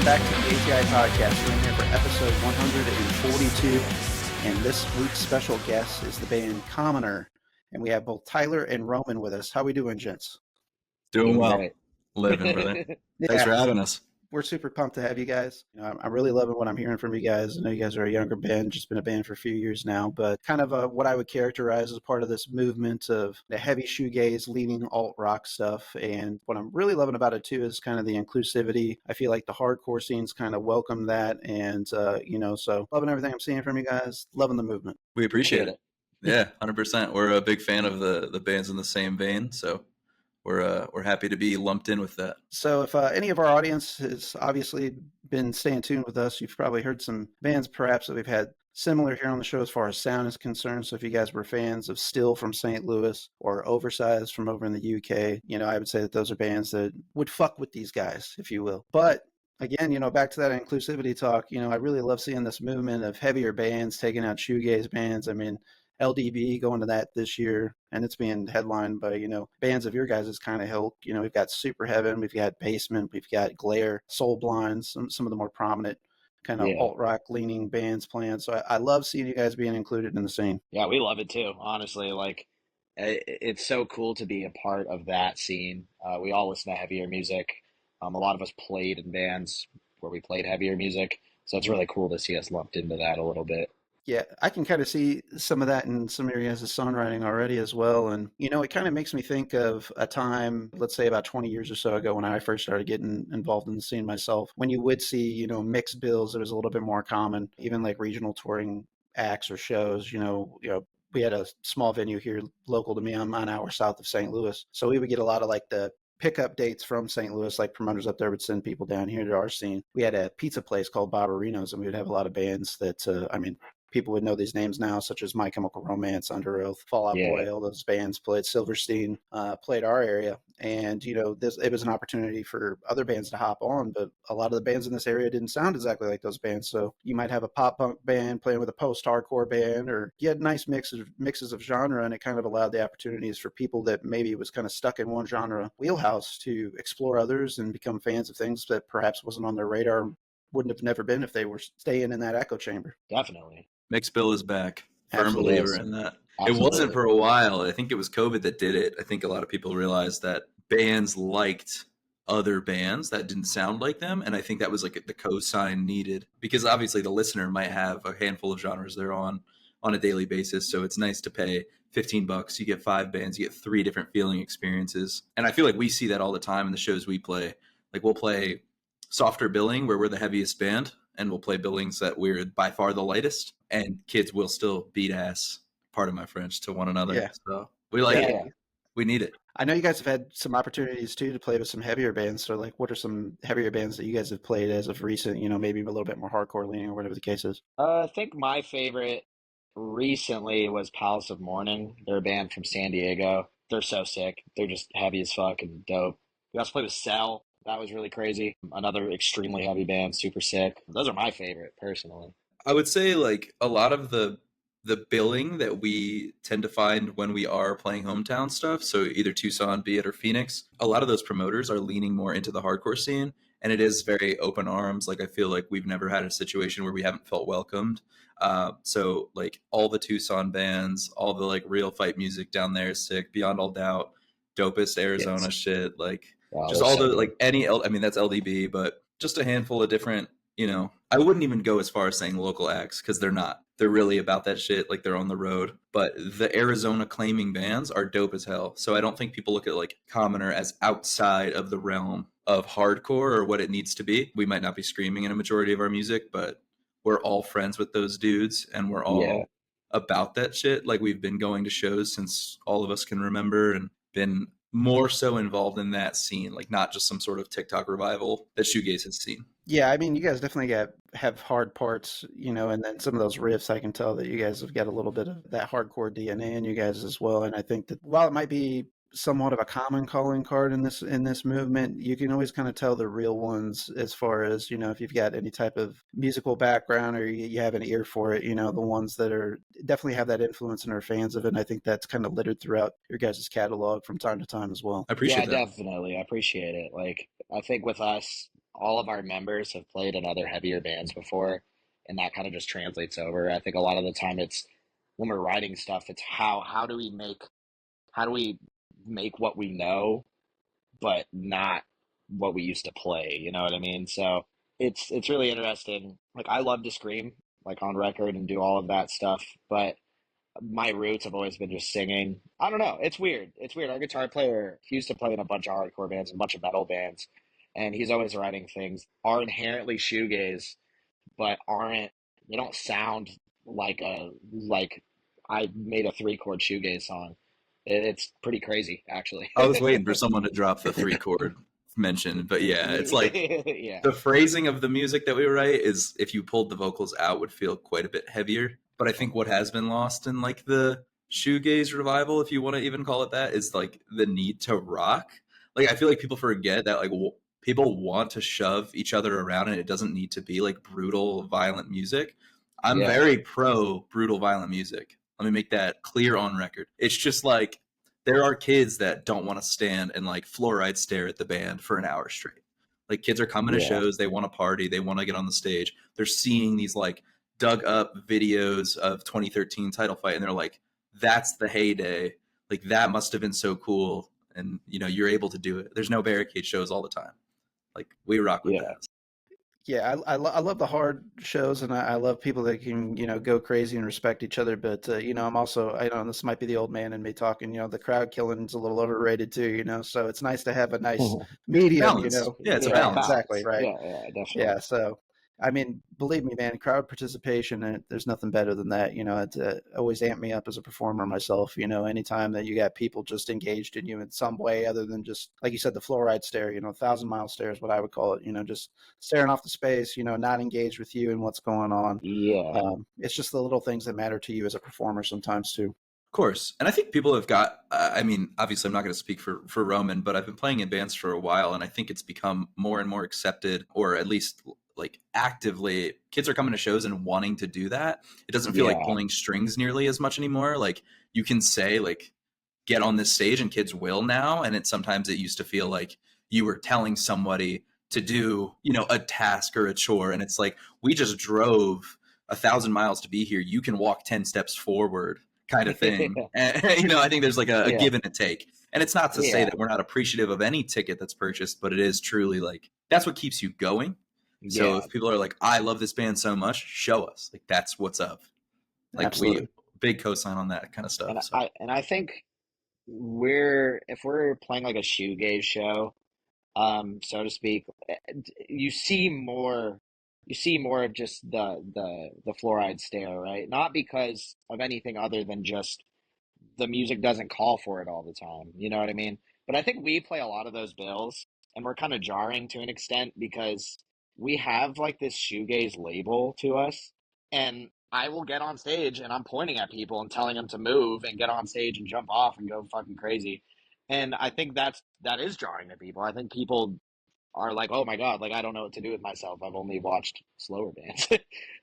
Back to the ATI podcast. We're in here for episode 142, and this week's special guest is the band Commoner, and we have both Tyler and Roman with us. How we doing, gents? Doing well. Living, brother. Thanks for having us. We're super pumped to have you guys. I'm really loving what I'm hearing from you guys. I know you guys are a younger band, just been a band for a few years now, but kind of what I would characterize as part of this movement of the heavy shoegaze, leaning alt rock stuff. And what I'm really loving about it too is kind of the inclusivity. I feel like the hardcore scenes kind of welcome that, and so loving everything I'm seeing from you guys. Loving the movement. We appreciate it. Yeah, 100%. We're a big fan of the bands in the same vein, so we're happy to be lumped in with that. So if any of our audience has obviously been staying tuned with us, you've probably heard some bands perhaps that we've had similar here on the show as far as sound is concerned. So if you guys were fans of Still from St. Louis or Oversized from over in the UK, I would say that those are bands that would fuck with these guys, if you will. But again, back to that inclusivity talk, I really love seeing this movement of heavier bands taking out shoegaze bands. I mean, LDB going to that this year, and it's being headlined by, bands of your guys' kind of help. We've got Super Heaven, we've got Basement, we've got Glare, Soul Blind, some of the more prominent kind of alt rock leaning bands playing. So I love seeing you guys being included in the scene. Yeah, we love it too, honestly. Like, it's so cool to be a part of that scene. We all listen to heavier music. A lot of us played in bands where we played heavier music, so it's really cool to see us lumped into that a little bit. Yeah, I can kind of see some of that in some areas of songwriting already as well. And, it kind of makes me think of a time, let's say about 20 years or so ago when I first started getting involved in the scene myself, when you would see, mixed bills, it was a little bit more common, even like regional touring acts or shows, we had a small venue here local to me. I'm an hour south of St. Louis. So we would get a lot of like the pickup dates from St. Louis, like promoters up there would send people down here to our scene. We had a pizza place called Barbarino's, and we would have a lot of bands that, people would know these names now, such as My Chemical Romance, Under Oath, Fall Out Boy. All those bands played. Silverstein played our area, and it was an opportunity for other bands to hop on. But a lot of the bands in this area didn't sound exactly like those bands. So you might have a pop punk band playing with a post hardcore band, or you had nice mixes of genre, and it kind of allowed the opportunities for people that maybe was kind of stuck in one genre wheelhouse to explore others and become fans of things that perhaps wasn't on their radar, wouldn't have never been if they were staying in that echo chamber. Definitely. Mixed bill is back. Firm Absolutely. believer in that. Absolutely. It wasn't for a while. I think it was COVID that did it. I think a lot of people realized that bands liked other bands that didn't sound like them. And I think that was like the cosign needed, because obviously the listener might have a handful of genres they're on a daily basis. So it's nice to pay $15. You get 5 bands, you get 3 different feeling experiences. And I feel like we see that all the time in the shows we play. Like we'll play softer billing where we're the heaviest band, and we'll play billings that we're by far the lightest, and kids will still beat ass, pardon my French, to one another. Yeah. So we like it. We need it. I know you guys have had some opportunities too to play with some heavier bands. So like, what are some heavier bands that you guys have played as of recent, maybe a little bit more hardcore leaning or whatever the case is? I think my favorite recently was Palace of Mourning. They're a band from San Diego. They're so sick. They're just heavy as fuck and dope. We also played with Cell. That was really crazy. Another extremely heavy band, super sick. Those are my favorite, personally. I would say like a lot of the billing that we tend to find when we are playing hometown stuff, so either Tucson, be it, or Phoenix, a lot of those promoters are leaning more into the hardcore scene, and it is very open arms. Like I feel like we've never had a situation where we haven't felt welcomed. So like all the Tucson bands, all the like real fight music down there is sick. Beyond All Doubt, dopest Arizona shit, like just all the like that's LDB, but just a handful of different, I wouldn't even go as far as saying local acts, because they're not. they're really about that shit, like they're on the road. But the Arizona claiming bands are dope as hell. So I don't think people look at like Commoner as outside of the realm of hardcore or what it needs to be. We might not be screaming in a majority of our music, but we're all friends with those dudes and we're all about that shit. Like we've been going to shows since all of us can remember and been more so involved in that scene, like not just some sort of TikTok revival that shoegaze has seen. Yeah, I mean, you guys definitely have hard parts, and then some of those riffs, I can tell that you guys have got a little bit of that hardcore DNA in you guys as well. And I think that while it might be somewhat of a common calling card in this movement, you can always kind of tell the real ones as far as, if you've got any type of musical background or you have an ear for it, the ones that are definitely have that influence and are fans of it. And I think that's kind of littered throughout your guys' catalog from time to time as well. I appreciate that. Definitely. I appreciate it. Like, I think with us, all of our members have played in other heavier bands before, and that kind of just translates over. I think a lot of the time it's when we're writing stuff, it's how do we make what we know, but not what we used to play. You know what I mean? So it's really interesting. Like I love to scream, like on record and do all of that stuff, but my roots have always been just singing. I don't know. It's weird. It's weird. Our guitar player, he used to play in a bunch of hardcore bands and a bunch of metal bands, and he's always writing things are inherently shoegaze, but they don't sound like I made a 3-chord shoegaze song. It's pretty crazy, actually. I was waiting for someone to drop the 3-chord mention, but yeah, it's like the phrasing of the music that we write is, if you pulled the vocals out, would feel quite a bit heavier. But I think what has been lost in like the shoegaze revival, if you want to even call it that, is like the need to rock. Like I feel like people forget that like people want to shove each other around, and it doesn't need to be like brutal, violent music. I'm very pro brutal, violent music. Let me make that clear on record. It's just like there are kids that don't want to stand and like fluoride stare at the band for an hour straight. Like kids are coming to shows, they want to party, they want to get on the stage. They're seeing these like dug up videos of 2013 Title Fight, and they're like, that's the heyday. Like that must have been so cool. And you're able to do it. There's no barricade shows all the time. Like we rock with that. Yeah, I love the hard shows, and I love people that can, go crazy and respect each other. But, I'm also, I know this might be the old man in me talking, the crowd killing is a little overrated too, so it's nice to have a nice medium, balance. Yeah, it's a balance. Exactly, right. Yeah, definitely. Yeah, so, I mean, believe me, man, crowd participation, and there's nothing better than that. It always amped me up as a performer myself. Anytime that you got people just engaged in you in some way other than just, like you said, the fluoride stare, 1,000-mile stare is what I would call it, just staring off the space, not engaged with you and what's going on. Yeah. It's just the little things that matter to you as a performer sometimes too. Of course. And I think people have got, I mean, obviously I'm not going to speak for Roman, but I've been playing in bands for a while, and I think it's become more and more accepted, or at least like actively kids are coming to shows and wanting to do that. It doesn't feel like pulling strings nearly as much anymore. Like you can say like, get on this stage, and kids will now. And sometimes it used to feel like you were telling somebody to do, a task or a chore. And it's like, we just drove 1,000 miles to be here. You can walk 10 steps forward kind of thing. And, I think there's like a give and a take. And it's not to say that we're not appreciative of any ticket that's purchased, but it is truly like, that's what keeps you going. So if people are like, I love this band so much, show us. Like that's what's up. Like Absolutely. we big cosign on that kind of stuff. And I think if we're playing like a shoegaze show, so to speak, you see more of just the fluoride stare, right? Not because of anything other than just the music doesn't call for it all the time. You know what I mean? But I think we play a lot of those bills, and we're kind of jarring to an extent because we have like this shoegaze label to us, and I will get on stage and I'm pointing at people and telling them to move and get on stage and jump off and go fucking crazy. And I think that is jarring to people. I think people are like, oh my God, like I don't know what to do with myself. I've only watched slower bands.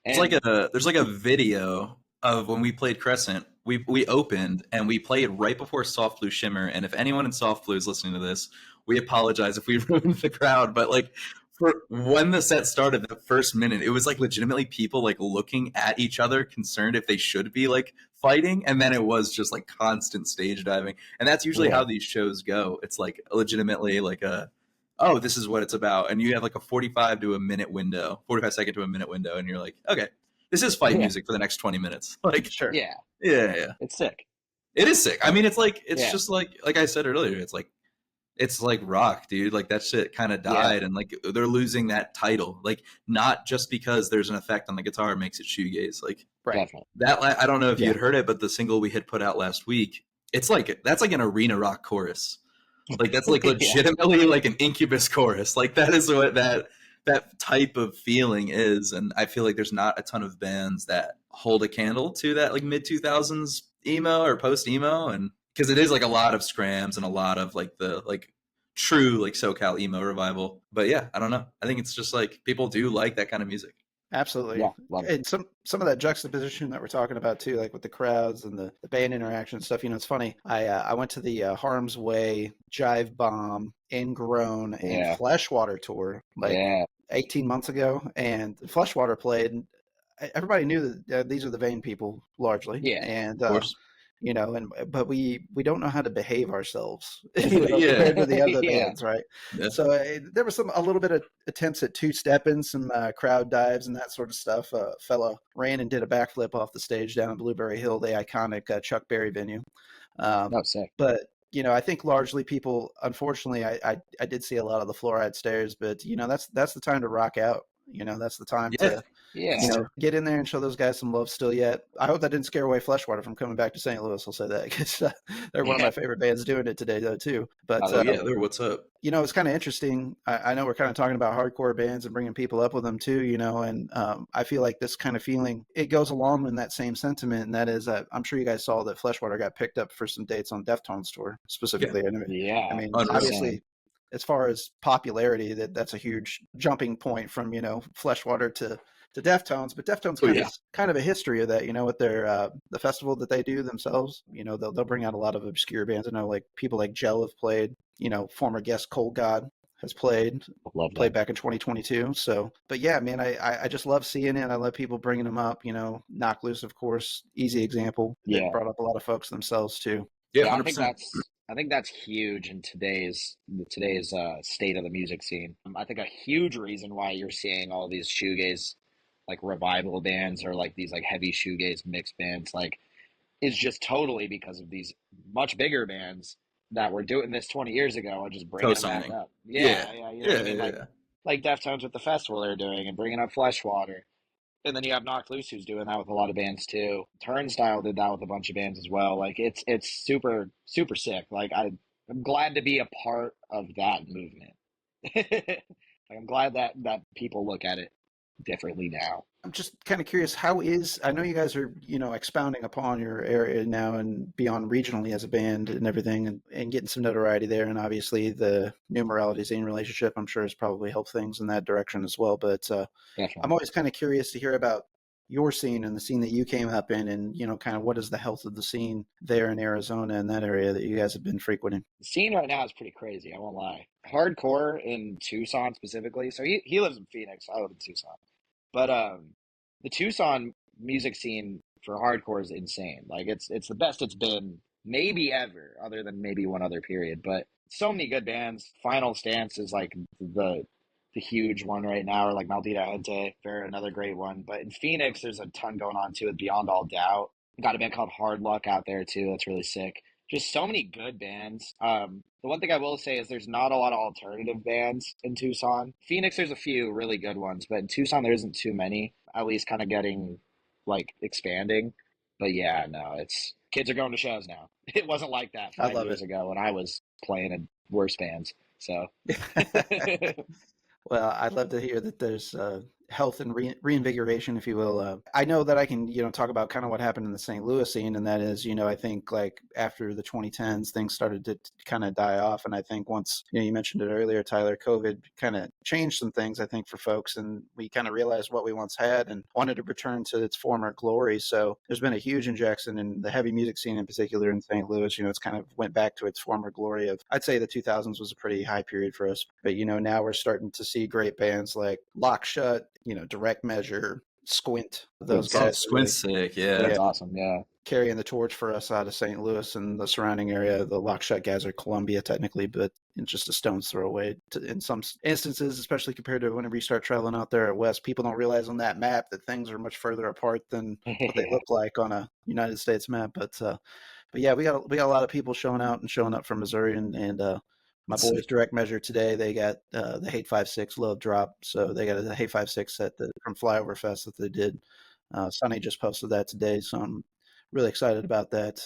There's like a video of when we played Crescent. We opened and we played right before Soft Blue Shimmer. And if anyone in Soft Blue is listening to this, we apologize if we ruined the crowd. But like for when the set started, the first minute, it was like legitimately people like looking at each other, concerned if they should be like fighting. And then it was just like constant stage diving. And that's usually how these shows go. It's like legitimately like oh, this is what it's about. And you have like a 45 second to a minute window, and you're like, okay, this is fight Yeah. music for the next 20 minutes. Like, Sure. Yeah, yeah. it's sick. It is sick. I mean, it's Yeah. just like I said earlier, it's like rock, dude. Like that shit kind of died, and like they're losing that title. Like not just because there's an effect on the guitar makes it shoegaze. Like Definitely. that. I don't know if you Yeah. had heard it, but the single we had put out last week, that's like an arena rock chorus. Like that's like legitimately like an Incubus chorus. Like that is what that type of feeling is, and I feel like there's not a ton of bands that hold a candle to that like mid 2000s emo or post emo, and because it is like a lot of scrams and a lot of like the like true like SoCal emo revival. But yeah, I don't know. I think it's just like people do like that kind of music. Absolutely. Yeah, love it. And some of that juxtaposition that we're talking about too, like with the crowds and the band interaction stuff. It's funny. I went to the Harm's Way, Jive Bomb, Ingrown, and Fleshwater tour like 18 months ago, and Fleshwater played. And everybody knew that these are the Vane people largely. Yeah, and Of course. But we don't know how to behave ourselves Yeah. compared to the other Yeah. bands, right? Yeah. So there was a little bit of attempts at two-stepping, some crowd dives and that sort of stuff. A fella ran and did a backflip off the stage down in Blueberry Hill, the iconic Chuck Berry venue. Sick. But I think largely people, unfortunately, I did see a lot of the fluoride stares, but that's the time to rock out. That's the time to get in there and show those guys some love still yet. I hope that didn't scare away Fleshwater from coming back to St. Louis. I'll say that because they're one of my favorite bands doing it today, though, too. But they're what's up. It's kind of interesting. I know we're kind of talking about hardcore bands and bringing people up with them too, and I feel like this kind of feeling, it goes along with that same sentiment. And that is that I'm sure you guys saw that Fleshwater got picked up for some dates on Deftones tour specifically. Yeah. I mean, 100%. obviously, as far as popularity, that's a huge jumping point from, Fleshwater to Deftones, but Deftones kind of a history of that, with their the festival that they do themselves. They'll bring out a lot of obscure bands. I know like people like Gel have played, former guest Cold God has played back in 2022. So, but yeah, man, I just love seeing it. I love people bringing them up, Knock Loose, of course, easy example. They brought up a lot of folks themselves too. Yeah, I think that's huge in today's state of the music scene. I think a huge reason why you're seeing all these shoegaze like revival bands or like these like heavy shoegaze mix bands like is just totally because of these much bigger bands that were doing this 20 years ago and just bringing it back up. Yeah. You know what I mean? Like Deftones with the festival they're doing and bringing up Fleshwater. And then you have Knocked Loose, who's doing that with a lot of bands too. Turnstile did that with a bunch of bands as well. Like it's super super sick. Like I'm glad to be a part of that movement. Like I'm glad that people look at it differently now. I'm just kind of curious, I know you guys are, expounding upon your area now and beyond regionally as a band and everything and getting some notoriety there. And obviously the New Morality ZINE relationship, I'm sure has probably helped things in that direction as well. But I'm always kind of curious to hear about your scene and the scene that you came up in and, kind of what is the health of the scene there in Arizona and that area that you guys have been frequenting. The scene right now is pretty crazy. I won't lie. Hardcore in Tucson specifically. So he lives in Phoenix. I live in Tucson. But the Tucson music scene for hardcore is insane. Like it's the best it's been maybe ever, other than maybe one other period. But so many good bands. Final Stance is like the huge one right now, or like Maldita Gente, they're another great one. But in Phoenix, there's a ton going on too with Beyond All Doubt. Got a band called Hardwork out there too. That's really sick. Just so many good bands. The one thing I will say is there's not a lot of alternative bands in Tucson. Phoenix, there's a few really good ones, but in Tucson, there isn't too many, at least kind of getting, like, expanding. But yeah, no, kids are going to shows now. It wasn't like that 5 years ago when I was playing in worse bands. So. Well, I'd love to hear that there's health and reinvigoration, if you will. I know that I can, talk about kind of what happened in the St. Louis scene, and that is, I think like after the 2010s, things started to kind of die off. And I think once, you mentioned it earlier, Tyler, COVID kind of changed some things, I think, for folks, and we kind of realized what we once had and wanted to return to its former glory. So there's been a huge injection in the heavy music scene in particular in St. Louis. It's kind of went back to its former glory of, I'd say the 2000s was a pretty high period for us. But, now we're starting to see great bands like Lock Shut, Direct Measure, Squint. Those guys. Squint's sick, yeah. That's awesome, yeah. Carrying the torch for us out of St. Louis and the surrounding area. The Lock Shut guys are Columbia technically, but just a stone's throw away in some instances, especially compared to whenever you start traveling out there at West. People don't realize on that map that things are much further apart than what they look like on a United States map. But yeah, we got a lot of people showing out and showing up from Missouri, and my That's boys sick. direct measure today. They got the Hate 56 Love Drop, so they got a Hate 56 set from Flyover Fest that they did. Sonny just posted that today, so I'm really excited about that.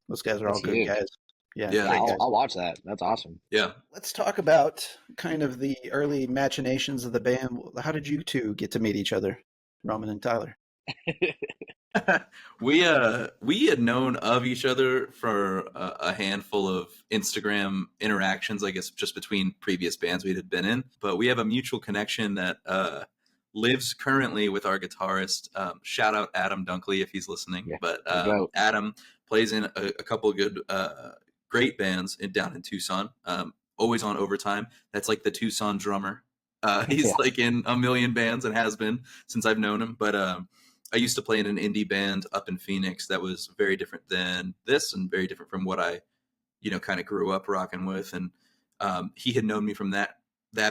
Those guys are all That's good huge. guys. Yeah, Yeah, Yeah, great I'll, guys. I'll watch that. That's awesome. yeah. Let's talk about kind of the early machinations of the band. How did you two get to meet each other, Roman and Tyler? We had known of each other for a handful of Instagram interactions, I guess, just between previous bands we had been in. But we have a mutual connection that lives currently with our guitarist. Shout out Adam Dunkley if he's listening. Yeah, But the goat. Adam plays in a couple of good, great bands down in Tucson. Always on Overtime. That's like the Tucson drummer. He's Yeah. like in a million bands and has been since I've known him. But I used to play in an indie band up in Phoenix that was very different than this and very different from what I, kind of grew up rocking with. And he had known me from that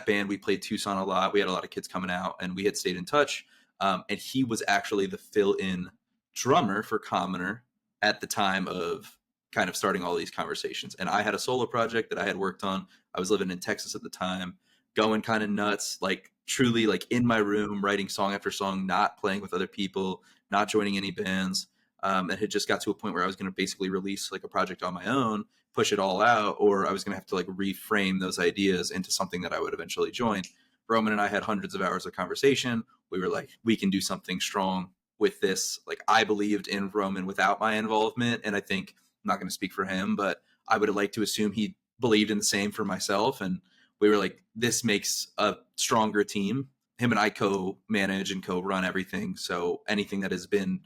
band. We played Tucson a lot. We had a lot of kids coming out, and we had stayed in touch. And he was actually the fill-in drummer for Commoner at the time of kind of starting all these conversations. And I had a solo project that I had worked on. I was living in Texas at the time, going kind of nuts, like truly like in my room, writing song after song, not playing with other people, not joining any bands. And had just got to a point where I was going to basically release like a project on my own, push it all out, or I was going to have to like reframe those ideas into something that I would eventually join. Roman and I had hundreds of hours of conversation. We were like, we can do something strong with this. Like I believed in Roman without my involvement. And I think I'm not going to speak for him, but I would have liked to assume he believed in the same for myself. And we were like, this makes a stronger team. Him and I co-manage and co-run everything. So anything that has been,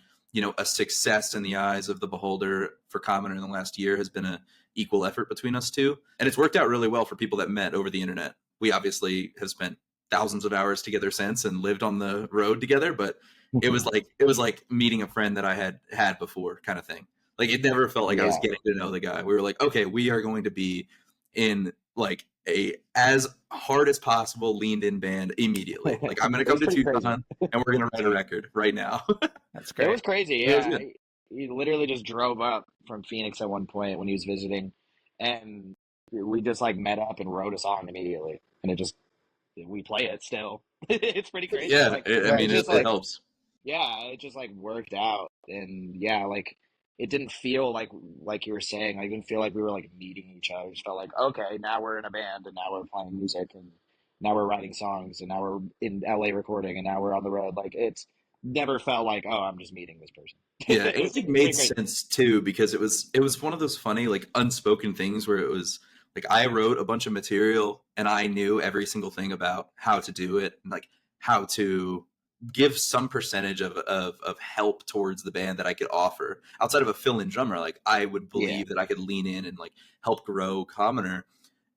a success in the eyes of the beholder for Commoner in the last year has been an equal effort between us two. And it's worked out really well for people that met over the internet. We obviously have spent thousands of hours together since and lived on the road together, but it was like meeting a friend that I had before kind of thing. Like it never felt like I was Yeah. getting to know the guy. We were like, okay, we are going to be in like a as hard as possible leaned in band immediately. Like I'm going to It come was to pretty crazy. Tucson and we're going to write a record right now. That's It great. was crazy. It was Yeah. good. He literally just drove up from Phoenix at one point when he was visiting, and we just like met up and wrote a song immediately. And we play it still. It's pretty crazy. Yeah, Like, I it mean, just it like, helps. yeah, it just like worked out. And yeah, like, it didn't feel like you were saying, I didn't feel like we were like meeting each other. It just felt like, okay, now we're in a band and now we're playing music and now we're writing songs and now we're in LA recording and now we're on the road. Like, it's never felt like, oh, I'm just meeting this person. Yeah, It it was like pretty made crazy. sense too because it was one of those funny like unspoken things where it was like I wrote a bunch of material and I knew every single thing about how to do it and like how to give some percentage of help towards the band that I could offer outside of a fill-in drummer. Like I would Yeah. believe that I could lean in and like help grow Commoner.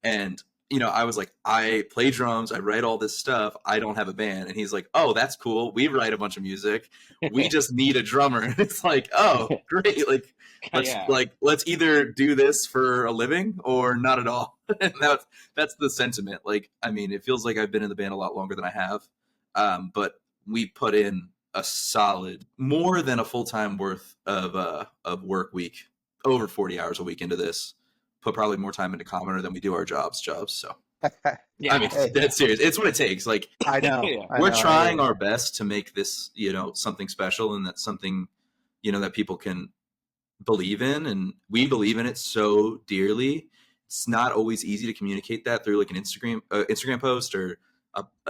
And I was like, I play drums, I write all this stuff. I don't have a band. And he's like, oh, that's cool. We write a bunch of music. We just need a drummer. And it's like, oh, great. Yeah. Let's either do this for a living or not at all. And that's the sentiment. Like, I mean, it feels like I've been in the band a lot longer than I have. But we put in a solid, more than a full-time worth of work week, over 40 hours a week into this. Put probably more time into Commoner than we do our jobs. So I mean, Yeah. Hey, that's serious. It's what it takes. Like I know. Yeah. I we're know. I hear trying you. our best to make this, something special and that's something, that people can believe in, and we believe in it so dearly. It's not always easy to communicate that through like an Instagram post or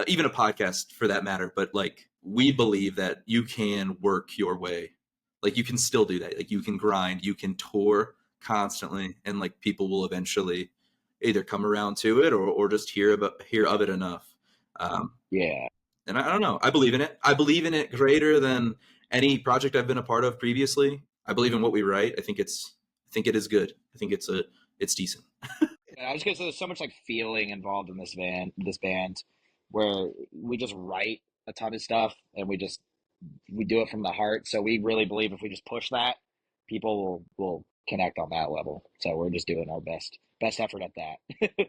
even a podcast for that matter. But like we believe that you can work your way, like you can still do that. Like you can grind, you can tour constantly, and like people will eventually either come around to it or just hear of it enough. Um, Yeah. and I don't know. I believe in it. I believe in it greater than any project I've been a part of previously. I believe in what we write. I think it is good. I think it's decent. I just because there's so much like feeling involved in this band, where we just write a ton of stuff and we do it from the heart. So we really believe if we just push that, people will connect on that level. So we're just doing our best effort at that.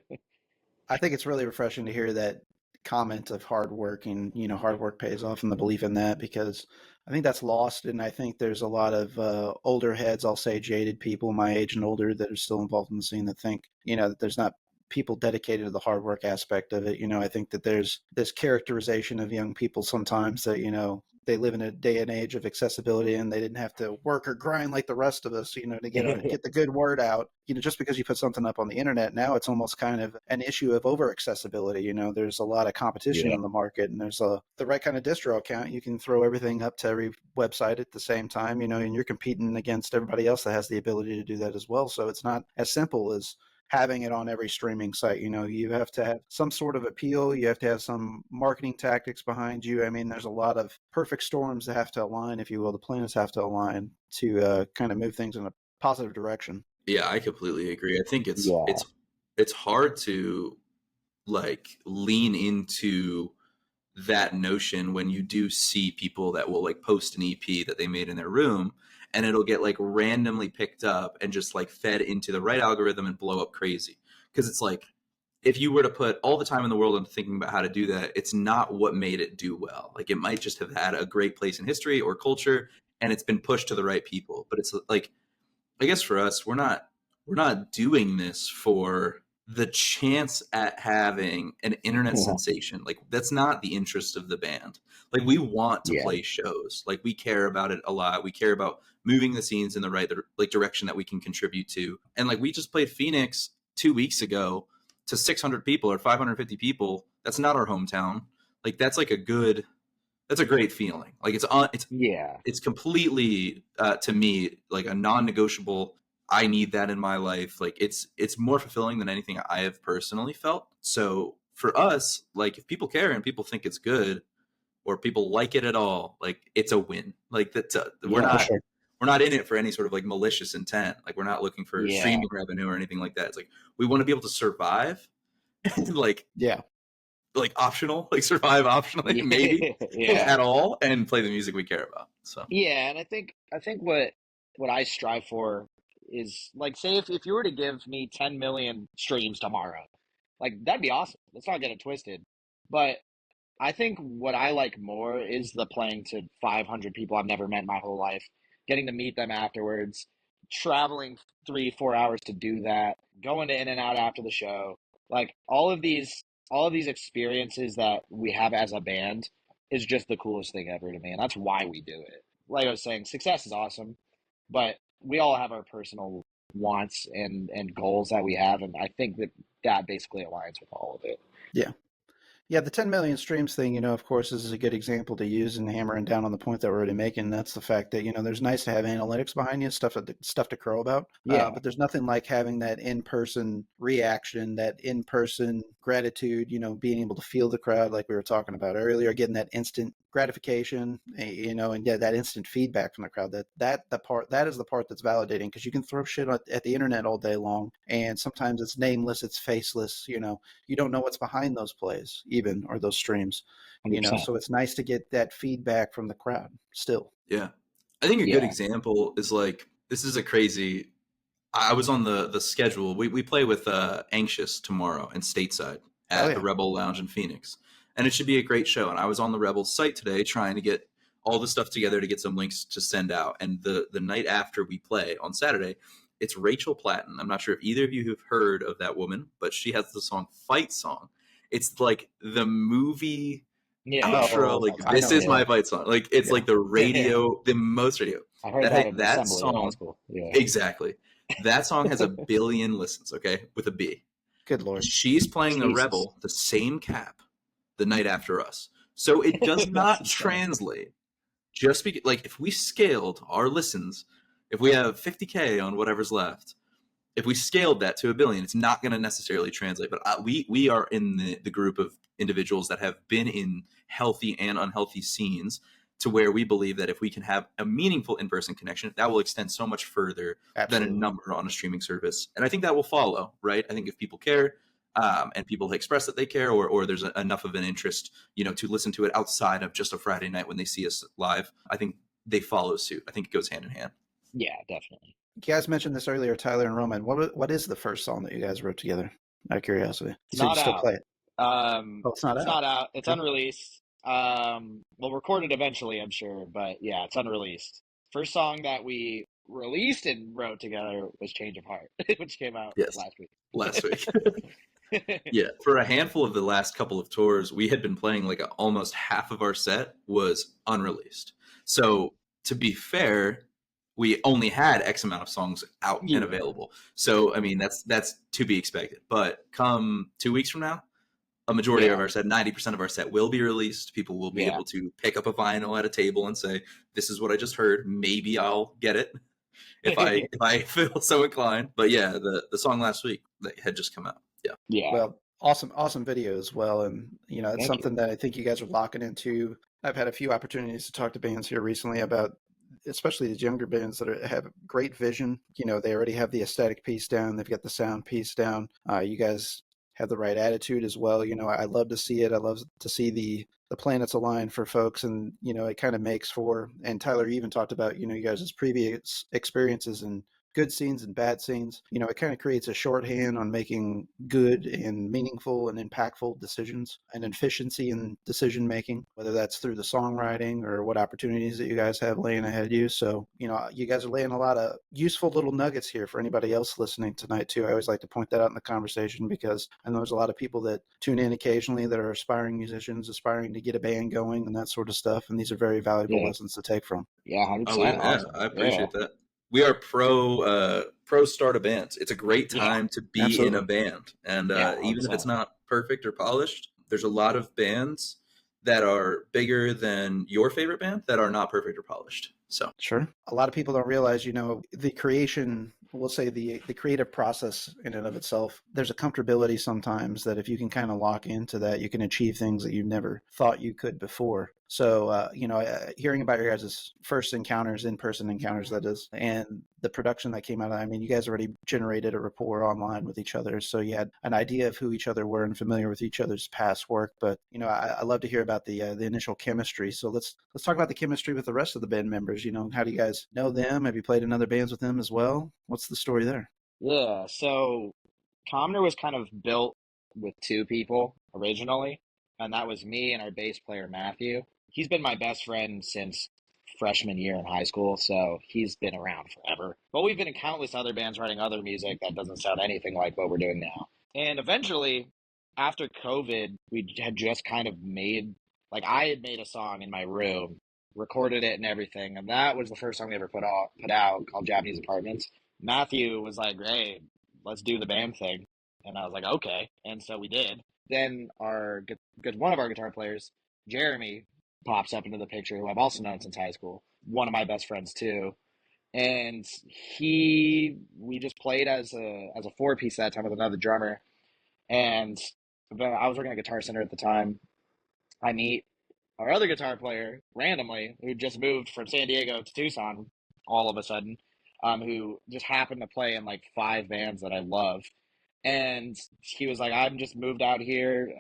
I think it's really refreshing to hear that comment of hard work and, hard work pays off and the belief in that, because I think that's lost. And I think there's a lot of older heads, I'll say jaded people my age and older, that are still involved in the scene that think, that there's not people dedicated to the hard work aspect of it. I think that there's this characterization of young people sometimes that, they live in a day and age of accessibility and they didn't have to work or grind like the rest of us, to get the good word out. Just because you put something up on the internet, now it's almost kind of an issue of over accessibility. There's a lot of competition in the market, and there's the right kind of distro account. You can throw everything up to every website at the same time, and you're competing against everybody else that has the ability to do that as well. So it's not as simple as having it on every streaming site. You have to have some sort of appeal. You have to have some marketing tactics behind you. I mean, there's a lot of perfect storms that have to align, if you will. The planets have to align to kind of move things in a positive direction. Yeah, I completely agree. I think it's hard to like lean into that notion when you do see people that will like post an EP that they made in their room, and it'll get like randomly picked up and just like fed into the right algorithm and blow up crazy. Because it's like, if you were to put all the time in the world into thinking about how to do that, it's not what made it do well. Like, it might just have had a great place in history or culture, and it's been pushed to the right people. But it's like, I guess for us, we're not doing this for the chance at having an internet sensation. Like, that's not the interest of the band. Like, we want to play shows. Like, we care about it a lot. We care about moving the scenes in the right like direction that we can contribute to. And like, we just played Phoenix 2 weeks ago to 600 people or 550 people. That's not our hometown. Like, that's like that's a great feeling. Like, it's completely to me like a non-negotiable. I need that in my life. Like, it's more fulfilling than anything I have personally felt. So for us, like, if people care and people think it's good, or people like it at all, like, it's a win. Like, we're not in it for any sort of like malicious intent. Like, we're not looking for streaming revenue or anything like that. It's like, we want to be able to survive like optional, like survive optionally, maybe at all, and play the music we care about. So and I think what I strive for is, like, say if you were to give me 10 million streams tomorrow, like, that'd be awesome. Let's not get it twisted. But I think what I like more is the playing to 500 people I've never met in my whole life, getting to meet them afterwards, traveling 3-4 hours to do that, going to In and Out after the show. Like, all of these experiences that we have as a band is just the coolest thing ever to me, and that's why we do it. Like I was saying, success is awesome, but we all have our personal wants and goals that we have, and I think that basically aligns with all of it. Yeah, the 10 million streams thing, of course, is a good example to use and hammering down on the point that we're already making. That's the fact that, there's nice to have analytics behind you, stuff to crow about. But there's nothing like having that in-person reaction, that in-person gratitude, being able to feel the crowd like we were talking about earlier, getting that instant gratification, and that instant feedback from the crowd. That is the part that's validating, because you can throw shit at the internet all day long, and sometimes it's nameless, it's faceless. You don't know what's behind those plays, even, or those streams. 100%. So it's nice to get that feedback from the crowd still. Yeah, I think a good example is, like, this is a crazy. I was on the schedule. We play with Anxious tomorrow in Stateside at the Rebel Lounge in Phoenix. And it should be a great show. And I was on the Rebels site today trying to get all the stuff together to get some links to send out. And the night after we play on Saturday, it's Rachel Platten. I'm not sure if either of you have heard of that woman, but she has the song Fight Song. It's like the movie outro. Like, this is my fight song. Like, it's like the radio, the most radio. I heard that song. Exactly. That song has 1 billion listens, okay, with a B. Good Lord. She's playing the Rebel, the same cap, the night after us. So it does not translate. Just because, like, if we scaled our listens, if we have 50K on whatever's left, if we scaled that to 1 billion, it's not going to necessarily translate. But we are in the group of individuals that have been in healthy and unhealthy scenes, to where we believe that if we can have a meaningful in-person connection, that will extend so much further than a number on a streaming service. And I think that will follow, right? I think if people care, and people express that they care, or there's enough of an interest, to listen to it outside of just a Friday night when they see us live, I think they follow suit. I think it goes hand in hand. Yeah, definitely. You guys mentioned this earlier, Tyler and Roman. What is the first song that you guys wrote together? Out of curiosity. It's So you not still out. play it? Oh, it's not It's out. not out. It's Okay. unreleased. We'll record it eventually, I'm sure, but yeah, it's unreleased. First song that we released and wrote together was Change of Heart, which came out Yes, last week. last week. Yeah, for a handful of the last couple of tours, we had been playing like almost half of our set was unreleased. So to be fair, we only had X amount of songs out and Yeah. available. So I mean, that's to be expected. But come 2 weeks from now, a majority Yeah. of our set, 90% of our set will be released. People will be Yeah. able to pick up a vinyl at a table and say, "This is what I just heard. Maybe I'll get it if I feel so inclined." But yeah, the song last week that had just come out. Yeah. Yeah. Well, awesome video as well. And, you know, it's Thank you. something that I think you guys are locking into. I've had a few opportunities to talk to bands here recently about, especially these younger bands that have great vision. You know, they already have the aesthetic piece down. They've got the sound piece down. You guys have the right attitude as well. You know, I love to see it. I love to see the planets align for folks. And, you know, it kind of makes for, and Tyler even talked about, you know, you guys' previous experiences and good scenes and bad scenes. You know, it kind of creates a shorthand on making good and meaningful and impactful decisions and efficiency in decision making, whether that's through the songwriting or what opportunities that you guys have laying ahead of you. So, you know, you guys are laying a lot of useful little nuggets here for anybody else listening tonight too. I always like to point that out in the conversation because I know there's a lot of people that tune in occasionally that are aspiring musicians, aspiring to get a band going and that sort of stuff. And these are very valuable lessons to take from. Yeah, Oh 100%. yeah, Awesome. I Yeah. appreciate that. We are pro start a band. It's a great time to be in a band, and even if it's not perfect or polished, there's a lot of bands that are bigger than your favorite band that are not perfect or polished. So sure, a lot of people don't realize, you know, the creation, we'll say the creative process in and of itself, there's a comfortability sometimes that if you can kind of lock into that, you can achieve things that you never thought you could before. So, you know, hearing about your guys' first encounters, in-person encounters, that is, and the production that came out of that, I mean, you guys already generated a rapport online with each other. So you had an idea of who each other were and familiar with each other's past work. But, you know, I love to hear about the initial chemistry. So let's talk about the chemistry with the rest of the band members. You know, how do you guys know them? Have you played in other bands with them as well? What's the story there? Yeah. So Comner was kind of built with two people originally, and that was me and our bass player, Matthew. He's been my best friend since freshman year in high school, so he's been around forever. But we've been in countless other bands writing other music that doesn't sound anything like what we're doing now. And eventually, after COVID, we had just kind of made, like, I had made a song in my room, recorded it and everything, and that was the first song we ever put out called Japanese Apartments. Matthew was like, "Hey, let's do the band thing," and I was like, "Okay," and so we did. Then one of our guitar players, Jeremy, pops up into the picture, who I've also known since high school. One of my best friends too, and we just played as a four piece that time with another drummer, and I was working at Guitar Center at the time. I meet our other guitar player randomly who just moved from San Diego to Tucson all of a sudden, who just happened to play in like five bands that I love. And he was like, "I'm just moved out here.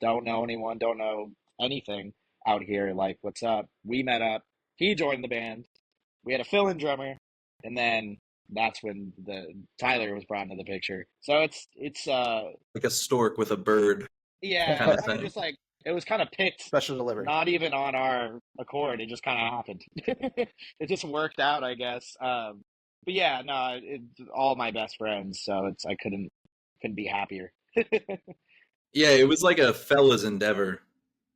Don't know anyone, don't know anything out here. Like, what's up?" We met up. He joined the band. We had a fill-in drummer, and then that's when the Tyler was brought into the picture. So it's like a stork with a bird yeah, kind it of kind of thing. just like it was kind of picked, Special delivery. not even on our accord. It just kind of happened. It just worked out, I guess. But yeah, no, all my best friends, so I couldn't be happier. Yeah, it was like a fella's endeavor.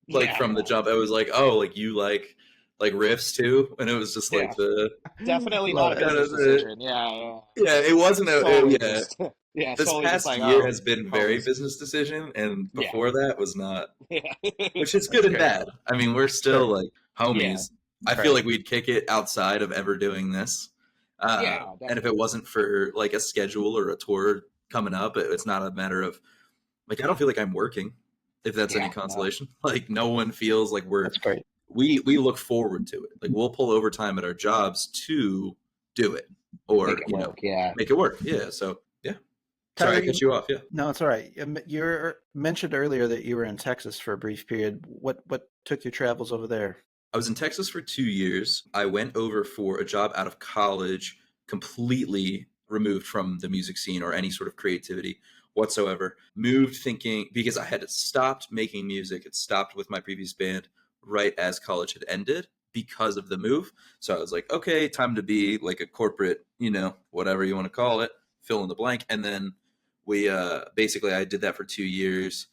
Like Yeah, from the jump, it was like, oh, like you like riffs too, and it was just like yeah, the definitely not Love a it. kind business of the decision. Yeah, yeah. It wasn't solely yeah. just yeah, This solely just past like year oh, has been very homies. business decision, and Yeah, before that was not, yeah, which is good That's and great. bad. I mean, we're still Sure. like yeah, homies. I feel Right. like we'd kick it outside of ever doing this. yeah, And if it definitely. wasn't for like a schedule or a tour coming up, it's not a matter of like I don't feel like I'm working, if that's any Yeah, no, consolation. Like no one feels like That's great. we look forward to it. Like we'll pull overtime at our jobs to do it make or it work. Yeah, make it work. Yeah. So yeah. Sorry, Tyler, I cut you off. Yeah. no, it's all right. You mentioned earlier that you were in Texas for a brief period. What took your travels over there? I was in Texas for 2 years. I went over for a job out of college, completely removed from the music scene or any sort of creativity. whatsoever. Moved thinking, because I had stopped making music, it stopped with my previous band right as college had ended because of the move. So I was like, okay, time to be like a corporate, whatever you want to call it, fill in the blank. And then we basically, I did that for 2 years.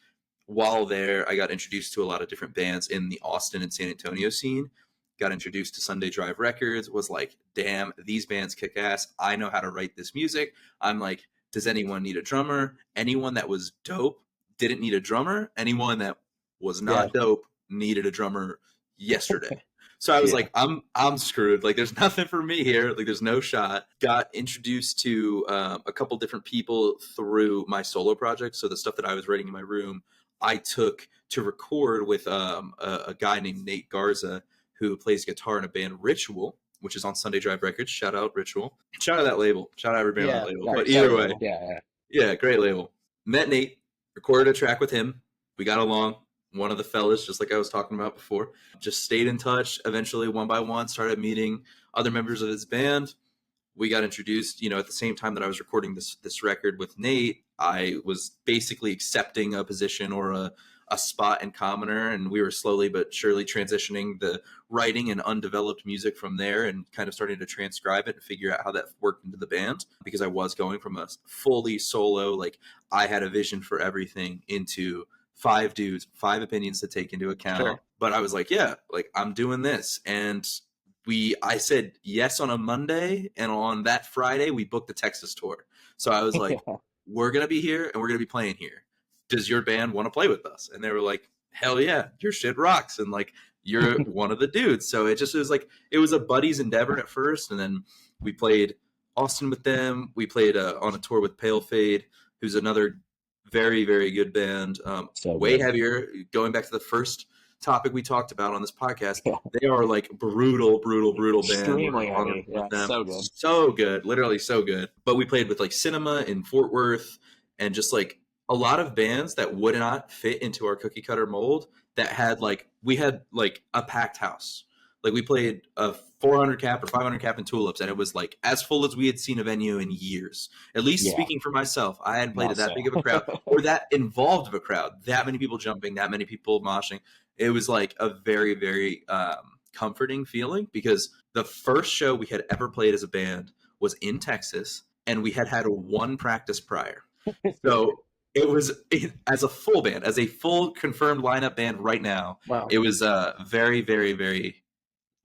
While there, I got introduced to a lot of different bands in the Austin and San Antonio scene. Got introduced to Sunday Drive Records, was like, damn, these bands kick ass. I know how to write this music. I'm like, does anyone need a drummer? Anyone that was dope didn't need a drummer. Anyone that was not dope needed a drummer yesterday. So I was like, I'm screwed. Like, there's nothing for me here. Like, there's no shot. Got introduced to a couple different people through my solo project. So the stuff that I was writing in my room, I took to record with a guy named Nate Garza, who plays guitar in a band Ritual, which is on Sunday Drive Records. Shout out Ritual. Shout out that label. Shout out everybody on that label. But either way, yeah, great label. Met Nate, recorded a track with him. We got along. One of the fellas, just like I was talking about before, just stayed in touch. Eventually, one by one, started meeting other members of his band. We got introduced, at the same time that I was recording this record with Nate. I was basically accepting a position or a spot in Commoner, and we were slowly but surely transitioning the writing and undeveloped music from there and kind of starting to transcribe it and figure out how that worked into the band, because I was going from a fully solo, like I had a vision for everything, into 5 dudes, 5 opinions to take into account. Sure. But I was like, yeah, like I'm doing this. And I said yes on a Monday, and on that Friday we booked the Texas tour. So I was like, we're going to be here and we're going to be playing here. Does your band want to play with us? And they were like, hell yeah, your shit rocks. And like, you're one of the dudes. So it was like, it was a buddy's endeavor at first. And then we played Austin with them. We played on a tour with Pale Fade, who's another very, very good band. Way heavier. Going back to the first topic we talked about on this podcast, they are like brutal band. Extremely heavy. Yeah, so good. So good. Literally so good. But we played with like Cinema in Fort Worth, and just like a lot of bands that would not fit into our cookie cutter mold, that had like, we had like a packed house. Like we played a 400 cap or 500 cap in Tulips, and it was like as full as we had seen a venue in years. At least speaking for myself, I hadn't played that big of a crowd or that involved of a crowd, that many people jumping, that many people moshing. It was like a very, very comforting feeling, because the first show we had ever played as a band was in Texas, and we had one practice prior. So it was, as a full band, as a full confirmed lineup band right now. Wow. It was very, very, very,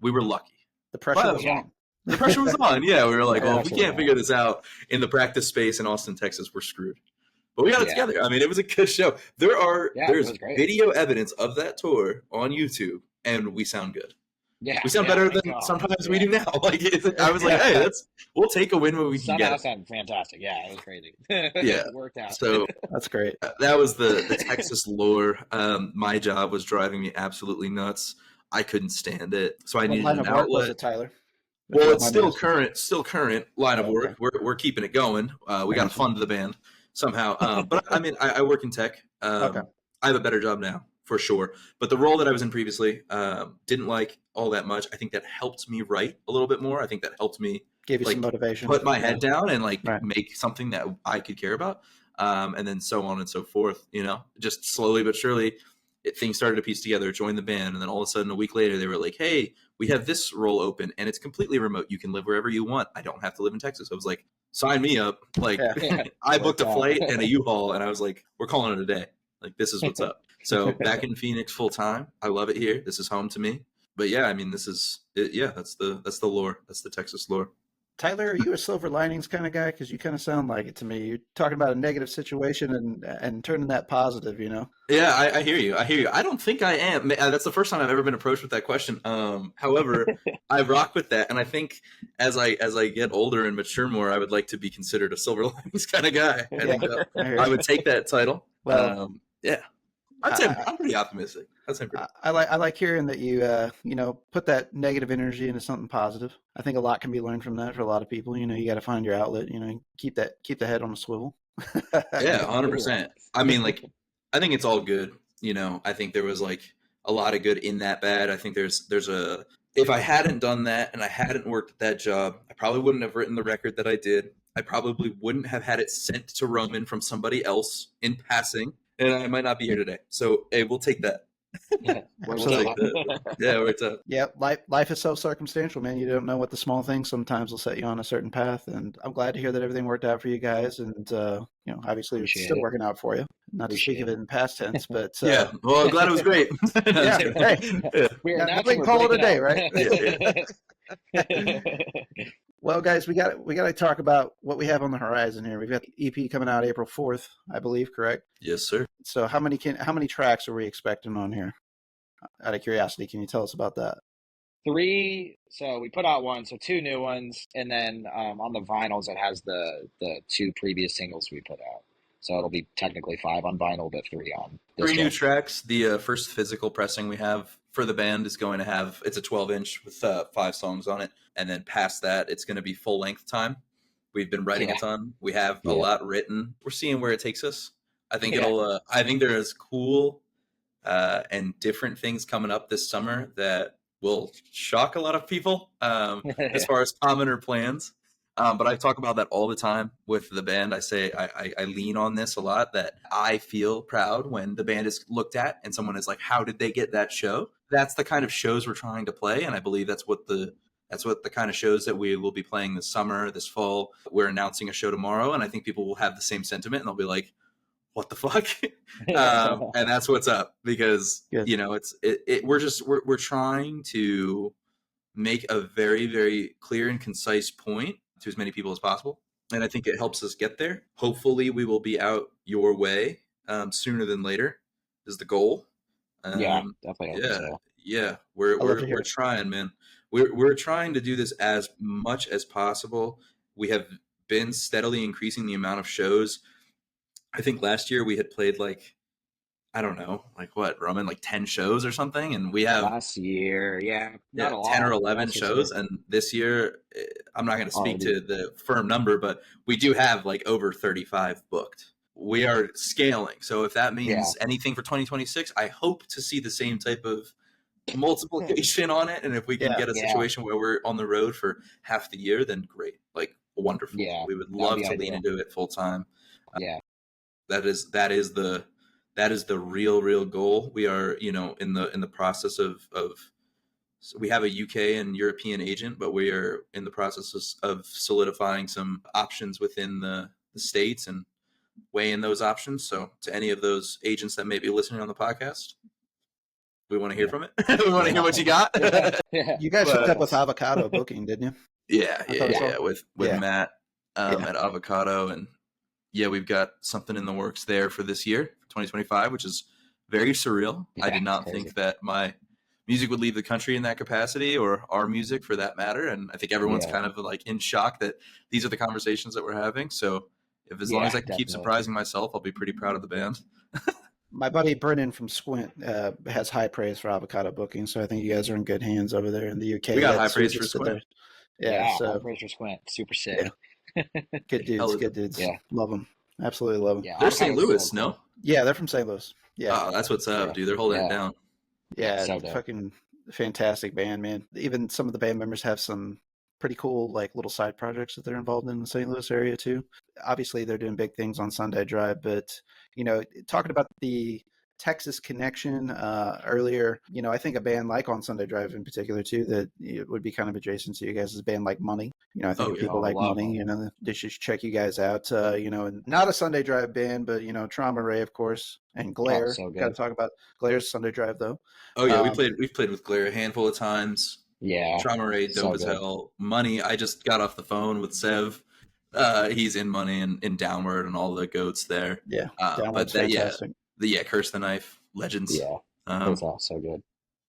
we were lucky. The pressure was on. The pressure was on. Yeah, we were like, well, if we can't figure this out in the practice space in Austin, Texas, we're screwed. But we got it together. I mean, it was a good show. There's video evidence of that tour on YouTube, and we sound good. Yeah, we sound better than sometimes we do now. Like I was like, hey, we'll take a win when we can get it. Sounded fantastic. Yeah, it was crazy. Yeah, it worked out. So that's great. That was the Texas lore. My job was driving me absolutely nuts. I couldn't stand it, so I needed an outlet. Was it, Tyler? Well, it's still current line of work. We're keeping it going. We got to fund the band somehow. But I mean, I work in tech. I have a better job now, for sure. But the role that I was in previously, didn't like all that much. I think that helped me write a little bit more. I think that helped me give you some motivation, put my head down and make something that I could care about. And then so on and so forth, just slowly but surely things started to piece together, joined the band. And then all of a sudden a week later they were like, hey, we have this role open and it's completely remote. You can live wherever you want. I don't have to live in Texas. I was like, sign me up. Like I booked a flight and a U-Haul and I was like, we're calling it a day. Like, this is what's up. So back in Phoenix full time. I love it here. This is home to me. But yeah, I mean, this is it. Yeah, that's the lore. That's the Texas lore. Tyler, are you a silver linings kind of guy? Because you kind of sound like it to me. You're talking about a negative situation and turning that positive, Yeah, I hear you. I don't think I am. That's the first time I've ever been approached with that question. However, I rock with that, and I think as I get older and mature more, I would like to be considered a silver linings kind of guy. I think I would take that title. Well, yeah. I'd say I'm pretty optimistic. I like hearing that you put that negative energy into something positive. I think a lot can be learned from that for a lot of people. You got to find your outlet. Keep the head on a swivel. Yeah, 100%. I mean, like, I think it's all good. I think there was like a lot of good in that bad. I think there's if I hadn't done that and I hadn't worked at that job, I probably wouldn't have written the record that I did. I probably wouldn't have had it sent to Roman from somebody else in passing, and I might not be here today. So, hey, we'll take that. Yeah, We'll take that. Yeah, it's a Yeah, life is so circumstantial, man. You don't know what the small things sometimes will set you on a certain path. And I'm glad to hear that everything worked out for you guys. And obviously it's Appreciate still it. working out for you. Not to speak of it in past tense, but yeah. Well, I'm glad it was great. yeah, hey, We are nobody can call it a day, right? Yeah. Well, guys, we got to talk about what we have on the horizon here. We've got the EP coming out April 4th, I believe, correct? Yes, sir. So how many tracks are we expecting on here? Out of curiosity, can you tell us about that? 3. So we put out 1, so 2 new ones, and then on the vinyls it has the 2 previous singles we put out. So it'll be technically 5 on vinyl, but 3 on this 3 new tracks. The first physical pressing we have for the band is going to have, it's a 12-inch with 5 songs on it, and then past that it's going to be full length time. We've been writing a ton. We have a lot written. We're seeing where it takes us. I think I think there is cool and different things coming up this summer that will shock a lot of people as far as common or plans. But I talk about that all the time with the band. I say I lean on this a lot, that I feel proud when the band is looked at and someone is like, how did they get that show? That's the kind of shows we're trying to play. And I believe that's what the kind of shows that we will be playing this summer, this fall. We're announcing a show tomorrow, and I think people will have the same sentiment, and they'll be like, what the fuck? And that's what's up, because we're trying to make a very, very clear and concise point to as many people as possible, and I think it helps us get there. Hopefully we will be out your way sooner than later is the goal. Definitely. We're trying, man. We're trying to do this as much as possible. We have been steadily increasing the amount of shows. I think last year we had played Roman, 10 shows or something, and we have last year, 10 or 11 shows, and this year I'm not going to speak to the firm number, but we do have over 35 booked. We are scaling, so if that means anything for 2026, I hope to see the same type of multiplication on it, and if we can get a situation where we're on the road for half the year, then great, wonderful. We would love to lean into it full time. That is the real goal. We are, in the process of we have a UK and European agent, but we are in the process of solidifying some options within the States and weighing those options. So to any of those agents that may be listening on the podcast, we want to hear from it. We want to hear what you got. You guys hooked up with Avocado Booking, didn't you? With Matt at Avocado, and we've got something in the works there for this year, 2025, which is very surreal. I did not think that my music would leave the country in that capacity, or our music for that matter. And I think everyone's kind of in shock that these are the conversations that we're having. So as long as I can keep surprising myself, I'll be pretty proud of the band. My buddy Brennan from Squint has high praise for Avocado Booking, so I think you guys are in good hands over there in the UK. We got high praise for Squint. So high praise for Squint. Super sick. Good dudes. Yeah, love them. Absolutely love them. Yeah, they're St. Louis, no? Yeah, they're from St. Louis. Yeah. Oh, that's what's up, dude. They're holding it down. Yeah, fucking fantastic band, man. Even some of the band members have some pretty cool little side projects that they're involved in the St. Louis area too. Obviously they're doing big things on Sunday Drive, but talking about the Texas connection earlier, I think a band like On Sunday Drive in particular too, that it would be kind of adjacent to you guys, is a band like Money. I think people like Money, they should check you guys out. And not a Sunday Drive band, but Trauma Ray, of course, and Glare. Got to talk about Glare's Sunday Drive though. Oh yeah, we've played with Glare a handful of times. Yeah, Trauma Ray, dope as hell. Money, I just got off the phone with Sev. He's in Money and Downward and all the goats there. Yeah, but fantastic. Curse the Knife, legends. Yeah, that's all so good.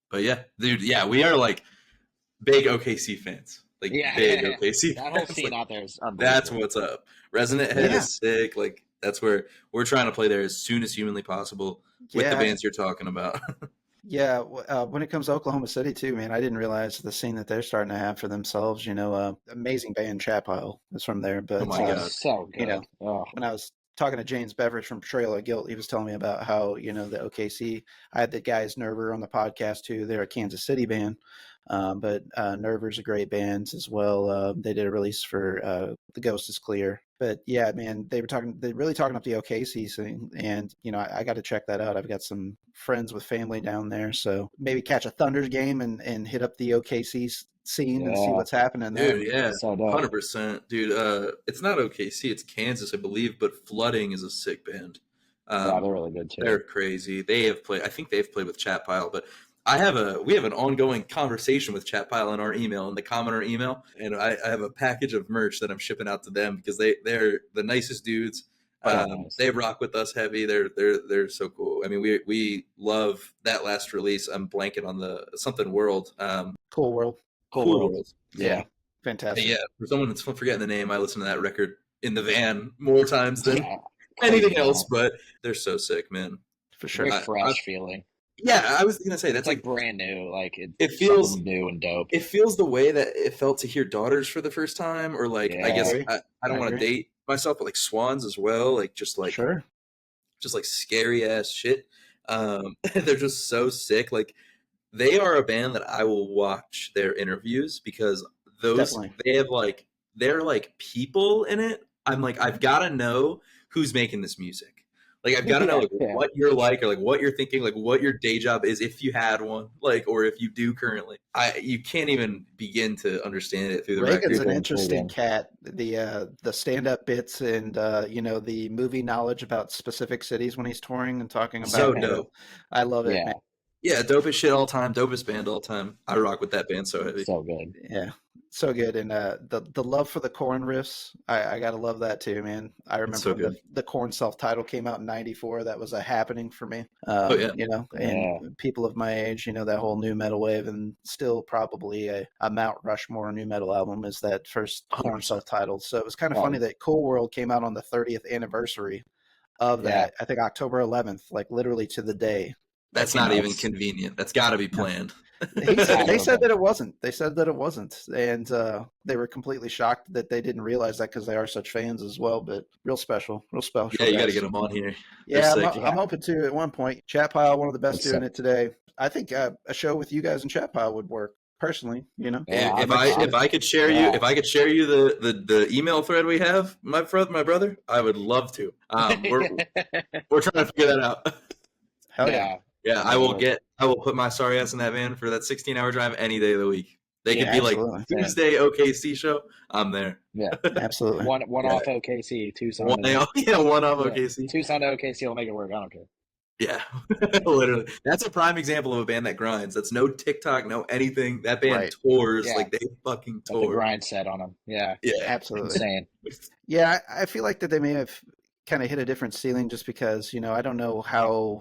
But yeah, dude, we are big OKC fans. Big OKC. That whole scene out there is unbelievable. That's what's up. Resonant Head is sick. That's where we're trying to play there as soon as humanly possible with the bands you're talking about. When it comes to Oklahoma City too, man, I didn't realize the scene that they're starting to have for themselves. Amazing band Chapile is from there. But oh my god, so good. When I was talking to James Beveridge from Trail of Guilt, he was telling me about how, the OKC, I had the guys Nerver on the podcast too. They're a Kansas City band. But Nerver's a great band as well. They did a release for The Ghost is Clear. But yeah, man, they're really talking up the OKC thing. And, I got to check that out. I've got some friends with family down there. So maybe catch a Thunders game and hit up the OKC scene and see what's happening there. Dude, yeah, So dope. 100%. Dude, it's not OKC, it's Kansas, I believe, but Flooding is a sick band. Yeah, they're really good too. They're crazy. I think they've played with Chat Pile, but we have an ongoing conversation with Chat Pile in our email, in the commenter email, and I have a package of merch that I'm shipping out to them because they're the nicest dudes. Nice. They rock with us heavy. They're so cool. I mean, we love that last release. I'm blanking on the something world. Cool World. Cool World. Yeah. Fantastic. Yeah, for someone that's forgetting the name, I listen to that record in the van more times than anything else, but they're so sick, man. For sure. Very fresh feeling. Yeah, I was gonna say that's like brand new. Like it feels new and dope. It feels the way that it felt to hear Daughters for the first time, or like I guess I don't want to date myself, but like Swans as well, like just like just like scary ass shit. They're just so sick. Like they are a band that I will watch their interviews because they have like they're like people in it. I'm like I've got to know who's making this music. Like I've got to know like what you're like, or like what you're thinking, like what your day job is if you had one, like or if you do currently. You can't even begin to understand it through the record. Reagan's an interesting cat. The stand-up bits and the movie knowledge about specific cities when he's touring and talking about so dope. I love it. Man. Yeah, dopest shit all time, dopest band all time. I rock with that band so heavy. So good. Yeah. So good. And the love for the Korn riffs, I gotta love that too, man. I remember when the Korn self-title came out in '94. That was a happening for me. And people of my age, that whole new metal wave, and still probably a Mount Rushmore new metal album is that first Korn self-titled. So it was kind of funny that Cool World came out on the 30th anniversary of that. I think October 11th, like literally to the day. That's not even convenient. That's got to be planned. They said that it wasn't. They said that it wasn't. And they were completely shocked that they didn't realize that because they are such fans as well. But real special. Yeah, you got to get them on here. Yeah, I'm hoping to at one point. Chat Pile, one of the best doing it today. I think a show with you guys and Chat Pile would work. Personally, Yeah, if I could share you the email thread we have, my brother, I would love to. We're trying to figure that out. Hell yeah. Yeah, I will put my sorry ass in that van for that 16-hour drive any day of the week. They could be like Tuesday OKC show. I'm there. Yeah, absolutely. One off OKC, Tucson. One off OKC. Tucson to OKC will make it work. I don't care. Yeah, literally. That's a prime example of a band that grinds. That's no TikTok, no anything. That band tours like they fucking tour. The grind set on them. Yeah, absolutely insane. Yeah, I feel like that they may have kind of hit a different ceiling just because I don't know how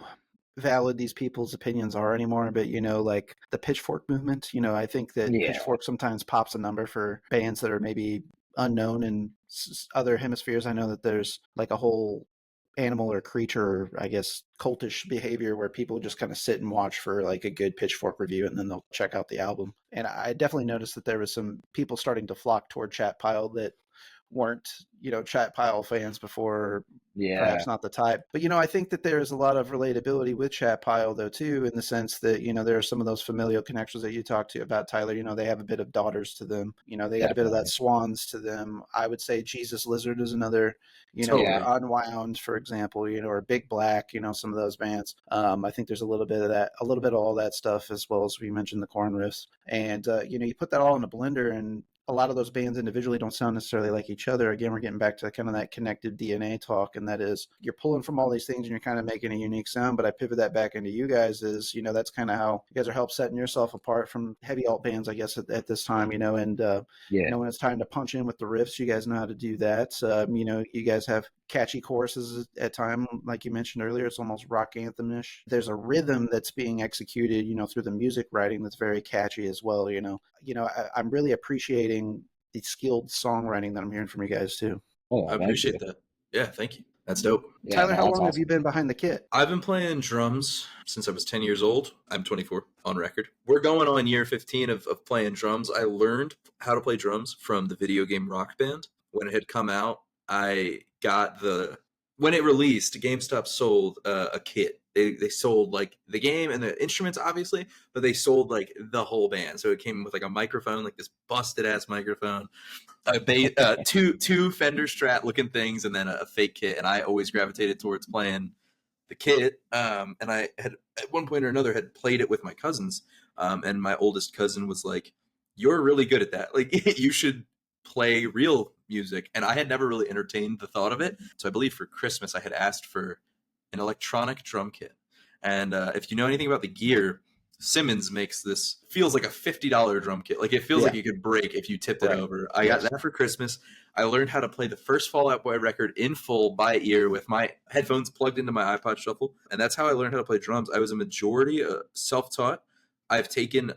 valid these people's opinions are anymore, but like the Pitchfork movement, I think that Pitchfork sometimes pops a number for bands that are maybe unknown in other hemispheres. I know that there's like a whole animal or creature, I guess, cultish behavior where people just kind of sit and watch for like a good Pitchfork review and then they'll check out the album. And I definitely noticed that there was some people starting to flock toward Chat Pile that weren't Chat Pile fans before, perhaps not the type. But I think that there's a lot of relatability with Chat Pile though too, in the sense that there are some of those familial connections that you talked to about, Tyler. They have a bit of Daughters to them. They got a bit of that Swans to them. I would say Jesus Lizard is another. Unwound, for example. Or Big Black. Some of those bands. I think there's a little bit of that, a little bit of all that stuff, as well as we mentioned the Korn riffs. And you put that all in a blender, and a lot of those bands individually don't sound necessarily like each other. Again, we're getting back to kind of that connected DNA talk, and that is you're pulling from all these things and you're kind of making a unique sound. But I pivot that back into you guys is, that's kind of how you guys are help setting yourself apart from heavy alt bands, I guess, at this time, and when it's time to punch in with the riffs, you guys know how to do that. You guys have catchy choruses at time, like you mentioned earlier. It's almost rock anthem-ish. There's a rhythm that's being executed, through the music writing that's very catchy as well. I'm really appreciating the skilled songwriting that I'm hearing from you guys too. I appreciate that. Yeah, thank you. That's dope. Yeah, Tyler, how long have you been behind the kit? I've been playing drums since I was 10 years old. I'm 24 on record. We're going on year 15 of playing drums. I learned how to play drums from the video game Rock Band. When it had come out, I got the when it released, GameStop sold a kit. They sold like the game and the instruments, obviously, but they sold like the whole band. So it came with like a microphone, like this busted ass microphone, two Fender Strat looking things, and then a fake kit. And I always gravitated towards playing the kit. And I had at one point or another had played it with my cousins. And my oldest cousin was like, "You're really good at that. Like you should play real music." And I had never really entertained the thought of it. So I believe for Christmas I had asked for an electronic drum kit. And if you know anything about the gear, Simmons makes this, feels like a $50 drum kit. Like it feels like you could break if you tipped it over. I got that for Christmas. I learned how to play the first Fall Out Boy record in full by ear with my headphones plugged into my iPod Shuffle. And that's how I learned how to play drums. I was a majority self-taught. I've taken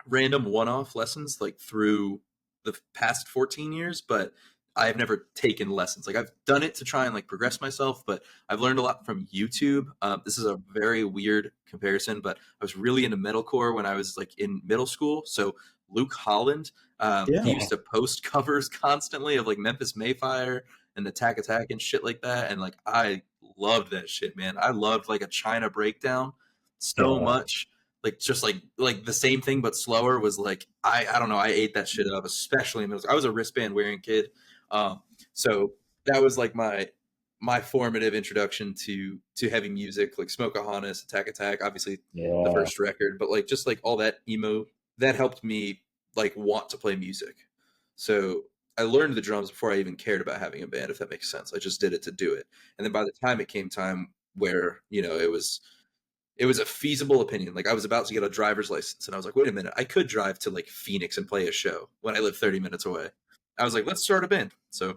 random one-off lessons like through the past 14 years, but I've never taken lessons. Like I've done it to try and like progress myself, but I've learned a lot from YouTube. This is a very weird comparison, but I was really into metalcore when I was like in middle school. So Luke Holland, he used to post covers constantly of like Memphis Mayfire and Attack and shit like that. And like, I loved that shit, man. I loved like a China breakdown so much. Like just like the same thing but slower was like I don't know, I ate that shit up, especially in middle school. I was a wristband wearing kid. So that was like my formative introduction to heavy music, like Smokeahonis, Attack, obviously the first record, but like just like all that emo that helped me like want to play music. So I learned the drums before I even cared about having a band, if that makes sense. I just did it to do it. And then by the time it came time where, you know, it was a feasible opinion. Like I was about to get a driver's license and I was like, wait a minute, I could drive to like Phoenix and play a show when I live 30 minutes away. I was like, let's start a band. So I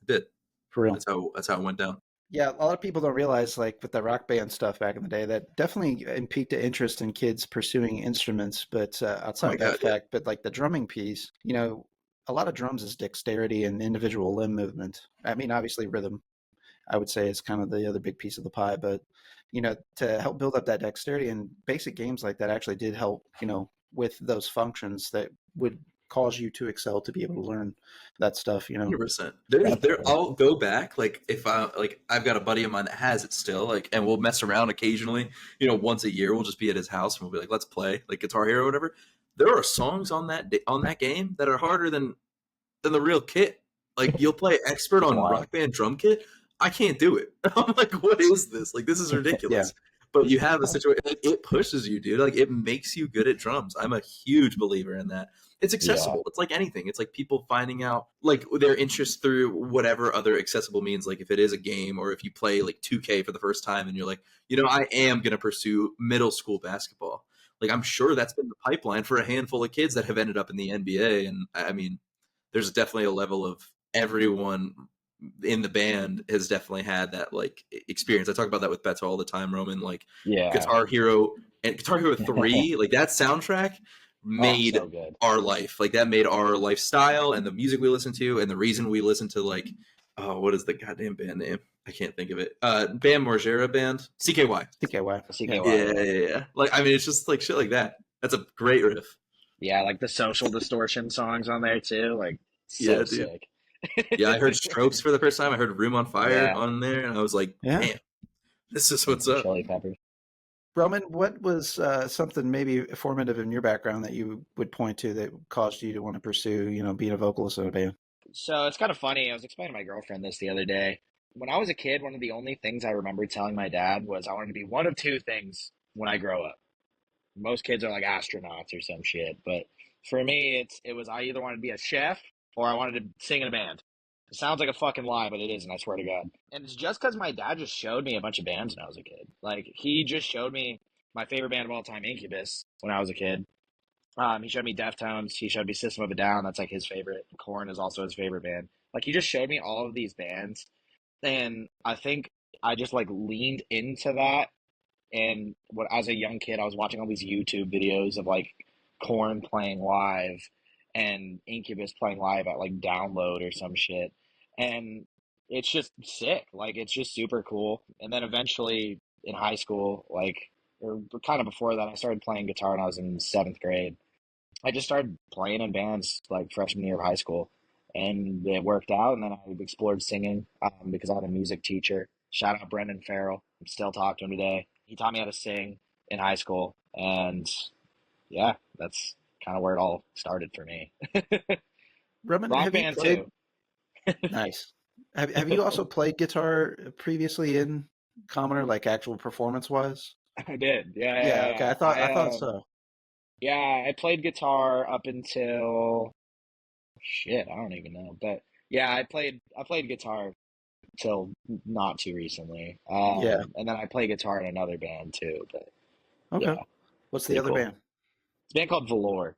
did. For real. That's how it went down. Yeah, a lot of people don't realize, like with the rock band stuff back in the day, that definitely piqued an interest in kids pursuing instruments. But outside of that fact, but like the drumming piece, you know, a lot of drums is dexterity and individual limb movement. I mean, obviously rhythm, I would say, is kind of the other big piece of the pie. But, you know, to help build up that dexterity, and basic games like that actually did help, you know, with those functions that would cause you to excel, to be able to learn that stuff, you know. 100%. I'll go back. Like if I've got a buddy of mine that has it still, like, and we'll mess around occasionally, you know, once a year, we'll just be at his house and we'll be like, let's play like Guitar Hero or whatever. There are songs on that game that are harder than the real kit. Like you'll play expert on Rock Band drum kit. I can't do it. I'm like, what is this? Like, this is ridiculous. But you have a situation, it pushes you, dude. Like, it makes you good at drums. I'm a huge believer in that. It's accessible. Yeah. It's like anything. It's like people finding out, like, their interest through whatever other accessible means. Like, if it is a game or if you play, like, 2K for the first time and you're like, you know, I am going to pursue middle school basketball. Like, I'm sure that's been the pipeline for a handful of kids that have ended up in the NBA. And, I mean, there's definitely a level of everyone in the band has definitely had that like experience. I talk about that with Beto all the time, Roman. Like Guitar Hero and Guitar Hero 3, like that soundtrack made our life. Like that made our lifestyle and the music we listen to and the reason we listen to like what is the goddamn band name? I can't think of it. Bam Margera band. CKY. Yeah. Like I mean it's just like shit like that. That's a great riff. Yeah, like the Social Distortion songs on there too. Like so sick. Yeah, I heard Strokes for the first time. I heard Room on Fire on there, and I was like, "Damn, this is what's up." Chili Peppers. Roman, what was something maybe formative in your background that you would point to that caused you to want to pursue, you know, being a vocalist in a band? So it's kind of funny. I was explaining to my girlfriend this the other day. When I was a kid, one of the only things I remember telling my dad was I wanted to be one of two things when I grow up. Most kids are like astronauts or some shit, but for me, it was I either wanted to be a chef or I wanted to sing in a band. It sounds like a fucking lie, but it isn't, I swear to God. And it's just because my dad just showed me a bunch of bands when I was a kid. Like, he just showed me my favorite band of all time, Incubus, when I was a kid. He showed me Deftones. He showed me System of a Down. That's like his favorite. Korn is also his favorite band. Like, he just showed me all of these bands. And I think I just, like, leaned into that. And as a young kid, I was watching all these YouTube videos of, like, Korn playing live and Incubus playing live at like Download or some shit. And it's just sick. Like it's just super cool. And then eventually in high school, like or kind of before that, I started playing guitar when I was in 7th grade. I just started playing in bands like freshman year of high school. and it worked out. And then I explored singing because I had a music teacher. Shout out Brendan Farrell. I'm still talking to him today. He taught me how to sing in high school, and yeah, that's kind of where it all started for me. Roman, Rock have you band played? too. Nice. Have you also played guitar previously in Commoner, like actual performance wise? I did. Yeah, Yeah. yeah, Okay. yeah. I thought so. Yeah, I played guitar up until shit, I don't even know. But yeah, I played guitar till not too recently. Yeah. And then I play guitar in another band too. But Okay. yeah, What's the pretty other cool. band? It's a band called Velour.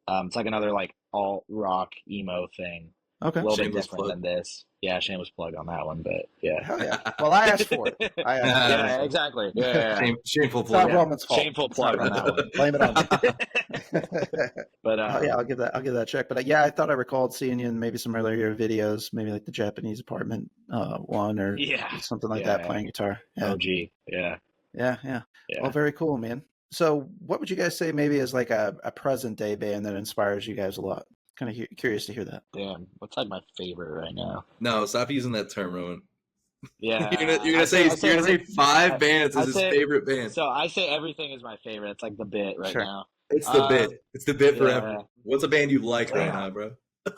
It's like another like alt rock emo thing. A Okay. little bit Shameless different plug. than this. Yeah, shameless plug on that one, but yeah. Hell yeah. Well, I asked for it. I asked for it. Yeah, So. exactly. Yeah. Shameful It's not plug. Yeah. Roman's fault. Shameful It's not plug on that Roman's one. fault. Blame it on me. But Oh yeah, I'll give that a check. But yeah, I thought I recalled seeing you in maybe some earlier videos, maybe like the Japanese apartment one or yeah. something like that, Yeah. playing guitar. Yeah, OG. Yeah. yeah, yeah. Well, Yeah. very cool, man. So, what would you guys say maybe is like a present day band that inspires you guys a lot? Kind of curious to hear that. Damn. What's like my favorite right now? No, stop using that term, Rowan. Yeah. You're gonna say five bands I as his say favorite band. so I say everything is my favorite. It's like the bit right Sure. now. It's the bit. It's the bit forever. Yeah. What's a band you like right Yeah. now, bro?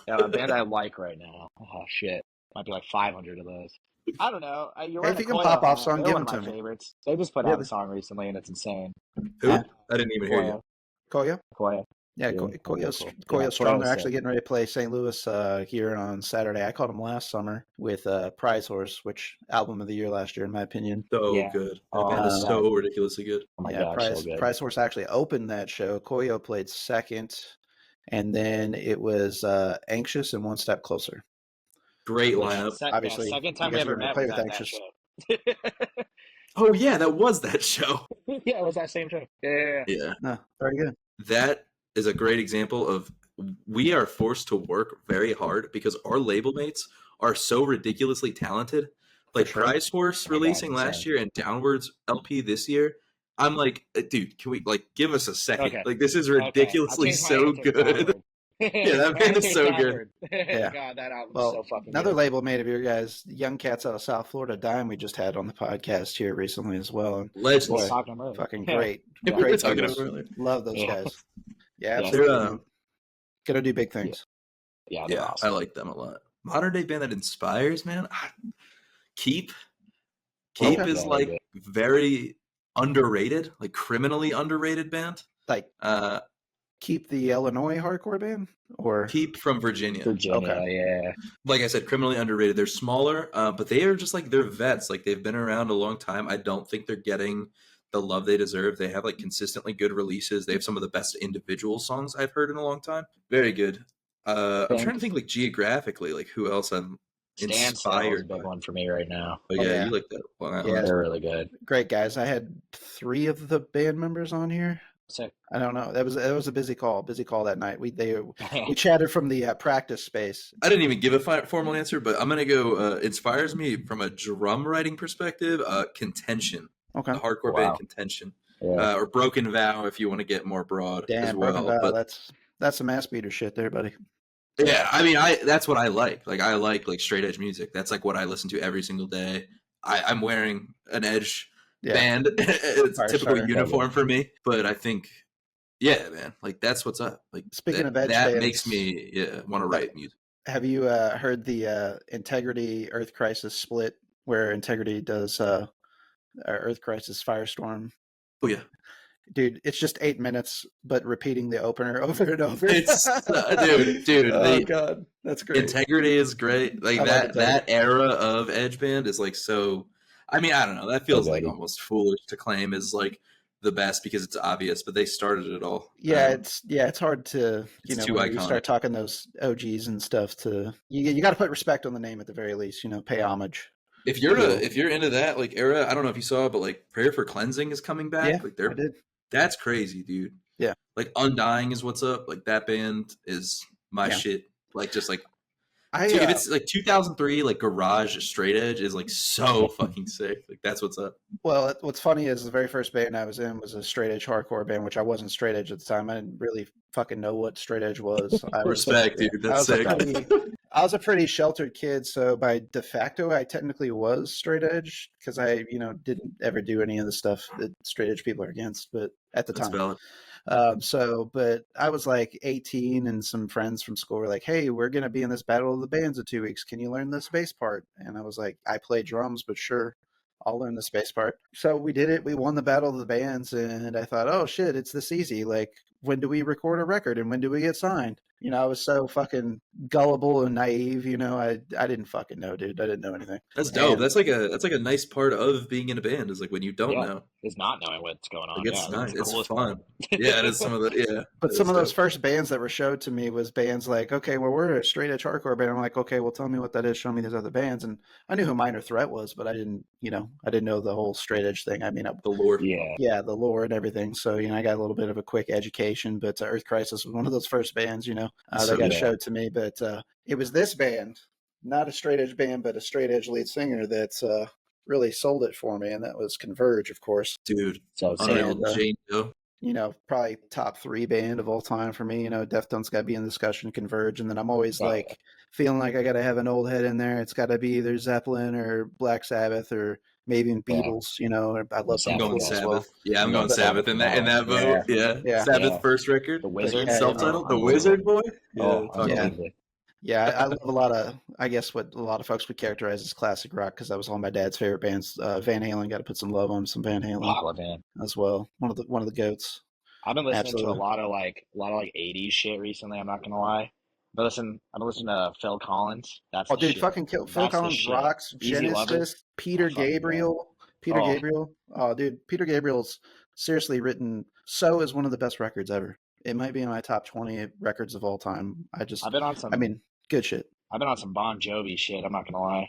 Yeah, a band I like right now. Oh shit. Might be like 500 of those. I don't know. You're Hey, right. if you can pop off song, They're give one them of to my me. favorites. They just put Yeah, out a song recently and it's insane. Who? Yeah. I didn't even hear you. Koyo? Koya. Yeah, Yeah, Koyo's cool. Koyo's strong. They're Koya's actually sick. getting ready to play St. Louis here on Saturday. I caught them last summer with Prize Horse, which album of the year last year, in my opinion. So Yeah. good. That Oh, band is yeah. so ridiculously good. Oh my Yeah, gosh, so good. Prize Horse actually opened that show. Koyo played second, and then it was Anxious and One Step Closer. Great Yeah, lineup. Obviously, second you time we guys are ever gonna met play was with at that Anxious. show. Oh yeah, that was that show. Yeah, it was that same show. Yeah. Yeah. No, very good. That is a great example of we are forced to work very hard because our label mates are so ridiculously talented. Like sure. Prize Horse Oh my God, releasing last insane. year and Downwards LP this year. I'm like, dude, can we like give us a second? Okay. Like this is Okay, ridiculously I'll change my so answer to good. Downward. Yeah, that My band is answer's so good. Downward. Yeah. God, that album's Well, so fucking another good. label mate of your guys, Young Cats out of South Florida, Dime, we just had on the podcast here recently as well. And We were Legends. talking about it. fucking Yeah. great. We were Great talking dudes. about it earlier. Love those Yeah. guys. Yeah, Yeah. absolutely. They're, man. Gonna do big things. Yeah, they're Yeah, awesome. I like them a lot. Modern day band that inspires, man. Keep Okay. is Yeah, like they're very underrated, like criminally underrated band. Like Uh, Keep the Illinois hardcore band, or Keep from Virginia. Virginia, Okay. yeah. Like I said, criminally underrated. They're smaller, but they are just like they're vets. Like they've been around a long time. I don't think they're getting the love they deserve. They have like consistently good releases. They have some of the best individual songs I've heard in a long time. Very good. I'm trying to think like geographically, like who else I'm Standstill is a inspired big by. one for me right now. Oh yeah, yeah. you like that one. Yeah. They're really good. great guys. I had 3 of the band members on here. Sick. I don't know. That was a busy call that night. We chatted from the practice space. I didn't even give a formal answer, but I'm gonna go. Inspires me from a drum writing perspective. Contention, Okay. the hardcore Wow. band Contention, Yeah. or Broken Vow if you want to get more broad as Damn, well. Broken Bow, But that's some ass beater shit there, buddy. yeah, I mean, that's what I like. Like I like straight edge music. That's like what I listen to every single day. I'm wearing an Edge Yeah. band. It's Fire typical starter. uniform for me, but I think. Yeah, man. Like that's what's up. Like Speaking of Edge that bands, makes me want to write music. Have you heard the Integrity Earth Crisis split where Integrity does Earth Crisis Firestorm? Oh yeah, Dude, it's just 8 minutes, but repeating the opener over and over. it's dude. Oh god, that's great. Integrity is great. Like I like that era of Edge band is like so. I mean, I don't know. That feels like Alrighty. almost foolish to claim is like the best because it's obvious, but they started it all. Yeah, it's hard to It's too when you iconic. start talking those OGs and stuff to you got to put respect on the name at the very least. Pay homage. If you're into that like era, I don't know if you saw, but like Prayer for Cleansing is coming back. Yeah, like I did. that's crazy, dude. Yeah. Like Undying is what's up. Like that band is my Yeah. shit. Like just like I dude, if it's like 2003, like garage straight edge is like so fucking sick. Like that's what's up. well, what's funny is the very first band I was in was a straight edge hardcore band, which I wasn't straight edge at the time. I didn't really fucking know what straight edge was. I was Respect, dude. That's sick. I was a pretty sheltered kid, so by de facto, I technically was straight edge because I, didn't ever do any of the stuff that straight edge people are against. But at the That's time, valid. but I was like 18, and some friends from school were like, "Hey, we're gonna be in this battle of the bands in 2 weeks. Can you learn this bass part?" And I was like, "I play drums, but sure, I'll learn the bass part." So we did it. We won the battle of the bands, and I thought, "Oh shit, it's this easy. Like, when do we record a record, and when do we get signed?" I was so fucking gullible and naive. I didn't fucking know, dude. I didn't know anything. That's dope. And That's like a nice part of being in a band is like when you don't know. Is not knowing what's going on. Like it's That's nice. the It's coolest fun. part. Yeah, it is some of the But that some is of those dope. first bands that were showed to me was bands like, okay, well, we're a straight edge hardcore band. I'm like, okay, well, tell me what that is. Show me these other bands. And I knew who Minor Threat was, but I didn't know the whole straight edge thing. I mean, The lore. yeah, the lore and everything. So, I got a little bit of a quick education, but Earth Crisis was one of those first bands, that got showed to me. But it was this band, not a straight edge band, but a straight edge lead singer that's really sold it for me. And that was Converge, of course. Dude, So unreal. And, Jane Doe. Probably top 3 band of all time for me. Deftones got to be in discussion, Converge, and then I'm always like feeling like I got to have an old head in there. It's got to be either Zeppelin or Black Sabbath or maybe even Beatles. I love I'm going Sabbath as Sabbath. well. Yeah, I'm going Sabbath in that vote. Yeah. Sabbath first record. The Wizard. Self-titled. The Wizard, boy. Yeah, I love a lot of, I guess what a lot of folks would characterize as classic rock because that was all my dad's favorite bands. Van Halen, got to put some love on some Van Halen as well. One of the goats. I've been listening to a lot of 80s shit recently. I'm not gonna lie. I've been listening to Phil Collins. That's dude, fucking Phil Collins rocks. Genesis, Peter Gabriel. Gabriel. Oh, dude, Peter Gabriel's seriously written. So is one of the best records ever. It might be in my top 20 records of all time. I've been on some. I mean, good shit. I've been on some Bon Jovi shit. I'm not gonna lie.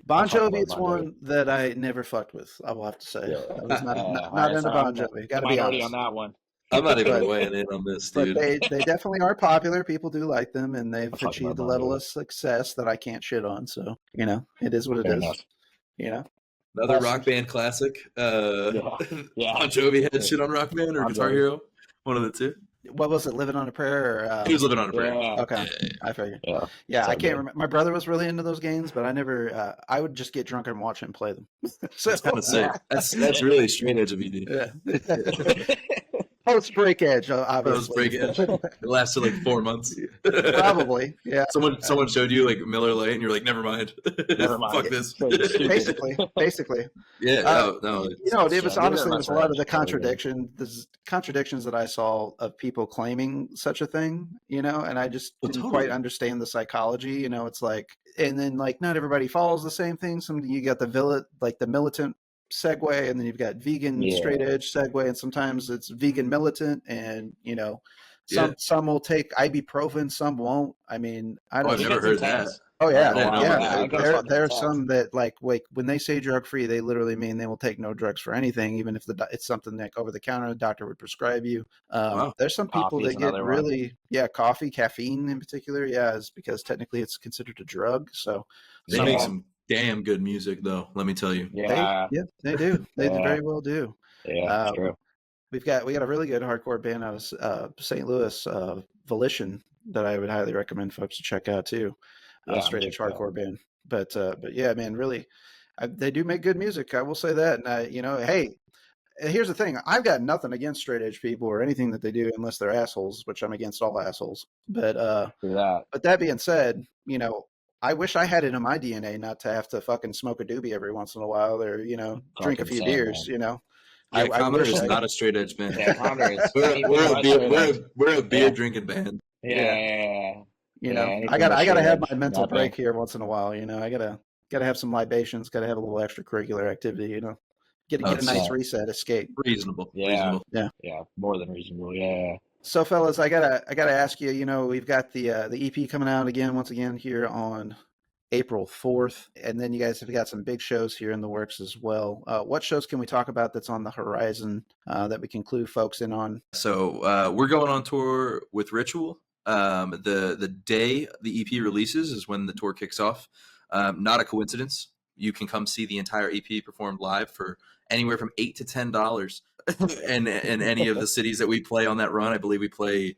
Bon Jovi is one that I never fucked with. I will have to say. I was not into Bon Jovi. Got to be honest on that one. I'm not even weighing in on this, dude. But they definitely are popular. People do like them, and they've achieved a level of success that I can't shit on. So it is what it is. Another Rock Band classic. Bon Jovi had shit on Rock Band or Guitar Hero, one of the two. What was it? Living on a Prayer? Or, he was living on a prayer. Okay, I figured. Yeah, I can't remember. My brother was really into those games, but I never. I would just get drunk and watch him play them. So that's kind of sick. That's really straight edge of you, dude. Yeah. Post break edge, obviously. Post break edge. It lasted like 4 months. Probably, yeah. Someone showed you like Miller Lite, and you're like, never mind. Fuck this. Basically. Yeah. No. It was honestly a lot of the contradictions that I saw of people claiming such a thing, and I just didn't quite understand the psychology. It's like, and then like not everybody follows the same thing. You got the militant segue, and then you've got vegan straight edge segue, and sometimes it's vegan militant, and some will take ibuprofen, some won't. I mean, I've never heard that. Oh yeah. There are some that like when they say drug free, they literally mean they will take no drugs for anything, even if it's something like over the counter the doctor would prescribe you. There's some people that get really coffee, caffeine in particular, is because technically it's considered a drug. So they make some damn good music, though. Let me tell you. They do. They very well do. Yeah, true. We got a really good hardcore band out of St. Louis, Volition, that I would highly recommend folks to check out too. Straight edge hardcore band. But yeah, man, really, they do make good music. I will say that. And hey, here's the thing: I've got nothing against straight edge people or anything that they do, unless they're assholes, which I'm against all assholes. But that being said, I wish I had it in my DNA not to have to fucking smoke a doobie every once in a while, or drink a few beers. Commodore is not a straight edge band. Yeah, Commodore is. We're a beer drinking band. Yeah. I gotta have my mental break here once in a while. I gotta have some libations. Gotta have a little extracurricular activity. Get a nice reset, escape. Reasonable. Yeah. More than reasonable. Yeah. So, fellas, I gotta ask you. We've got the EP coming out once again here on April 4th, and then you guys have got some big shows here in the works as well. What shows can we talk about that's on the horizon that we can clue folks in on? So we're going on tour with Ritual. The day the EP releases is when the tour kicks off. Not a coincidence. You can come see the entire EP performed live for anywhere from $8 to $10. And in any of the cities that we play on that run, I believe we play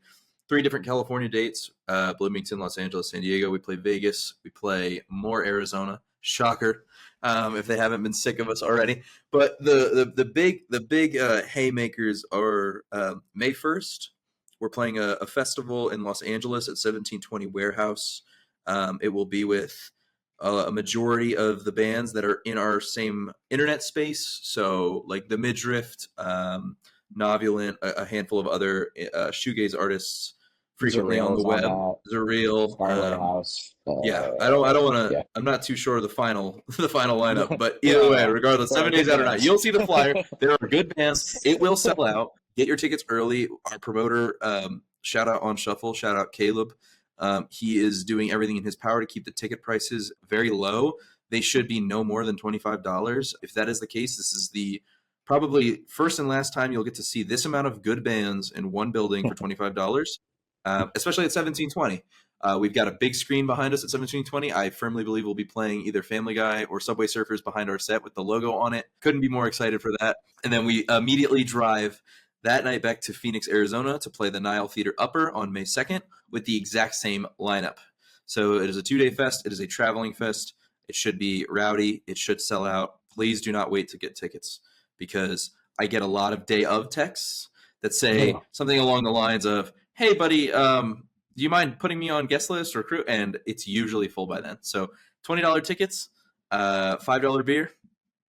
3 different California dates, Bloomington, Los Angeles, San Diego. We play Vegas. We play more Arizona. Shocker, if they haven't been sick of us already. But the big haymakers are May 1st. We're playing a festival in Los Angeles at 1720 Warehouse. It will be with a majority of the bands that are in our same internet space. So like the Midriff, Novulant, a handful of other shoegaze artists frequently on the web. Zureel, House. Yeah, I don't want to. Yeah. I'm not too sure of the final lineup, but either way, regardless, 7 days out or not, you'll see the flyer. There are good bands. It will sell out. Get your tickets early. Our promoter, shout out on Shuffle, shout out Caleb. He is doing everything in his power to keep the ticket prices very low. They should be no more than $25. If that is the case, this is the probably first and last time you'll get to see this amount of good bands in one building for $25. Especially at 1720. We've got a big screen behind us at 1720. I firmly believe we'll be playing either Family Guy or Subway Surfers behind our set with the logo on it. Couldn't be more excited for that. And then we immediately drive that night back to Phoenix, Arizona to play the Nile Theater Upper on May 2nd with the exact same lineup. So it is a 2-day fest. It is a traveling fest. It should be rowdy. It should sell out. Please do not wait to get tickets because I get a lot of day of texts that say something along the lines of, hey, buddy, do you mind putting me on guest list or crew? And it's usually full by then. So $20 tickets, $5 beer.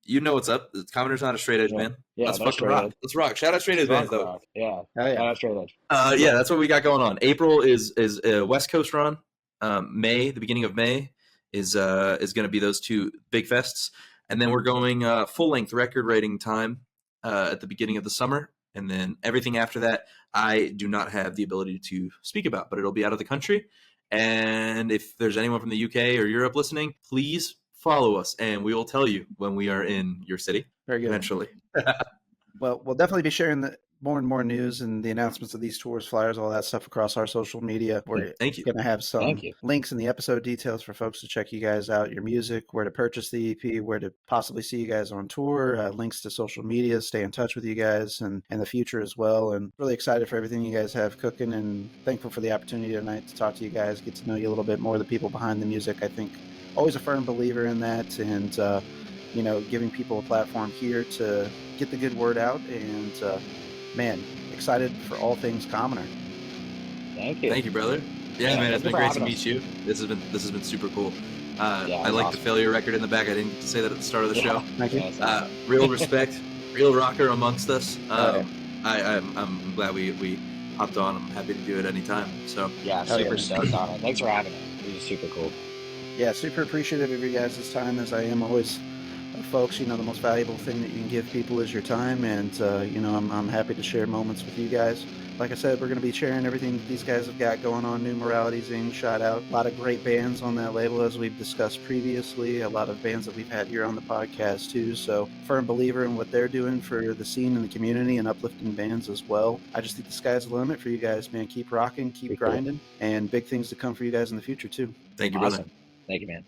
You know what's up. The Commoner's not a straight edge band. Yeah, let's fucking rock. Edge. Let's rock. Shout out straight edge bands, though. Rock. Yeah. Yeah. Shout out straight edge. Yeah, that's what we got going on. April is a West Coast run. May, the beginning of May, is going to be those 2 big fests. And then we're going full-length record writing time at the beginning of the summer. And then everything after that, I do not have the ability to speak about, but it'll be out of the country. And if there's anyone from the UK or Europe listening, please follow us, and we will tell you when we are in your city. Very good. Eventually. Well, we'll definitely be sharing more and more news and the announcements of these tours, flyers, all that stuff across our social media. We're going to have some links in the episode details for folks to check you guys out, your music, where to purchase the EP, where to possibly see you guys on tour, links to social media, stay in touch with you guys and the future as well. And really excited for everything you guys have cooking and thankful for the opportunity tonight to talk to you guys, get to know you a little bit more, the people behind the music. I think always a firm believer in that and, giving people a platform here to get the good word out and, man, excited for all things Commoner. Thank you. Thank you, brother. Yeah, man, it's been great to meet you. This has been super cool. I like the failure record in the back. I didn't get to say that at the start of the show. Thank you. Real respect, real rocker amongst us. I'm glad we hopped on. I'm happy to do it anytime. So super stoked on it. Thanks for having it. It was super cool. Yeah, super appreciative of you guys' time, as I am always. Folks, the most valuable thing that you can give people is your time, and I'm happy to share moments with you guys. Like I said, we're going to be sharing everything that these guys have got going on. New Morality, ZINE, shout out. A lot of great bands on that label, as we've discussed previously. A lot of bands that we've had here on the podcast too. So, firm believer in what they're doing for the scene and the community and uplifting bands as well. I just think the sky's the limit for you guys, man. Keep rocking, keep grinding, and big things to come for you guys in the future too. Thank you, brother. Thank you, man.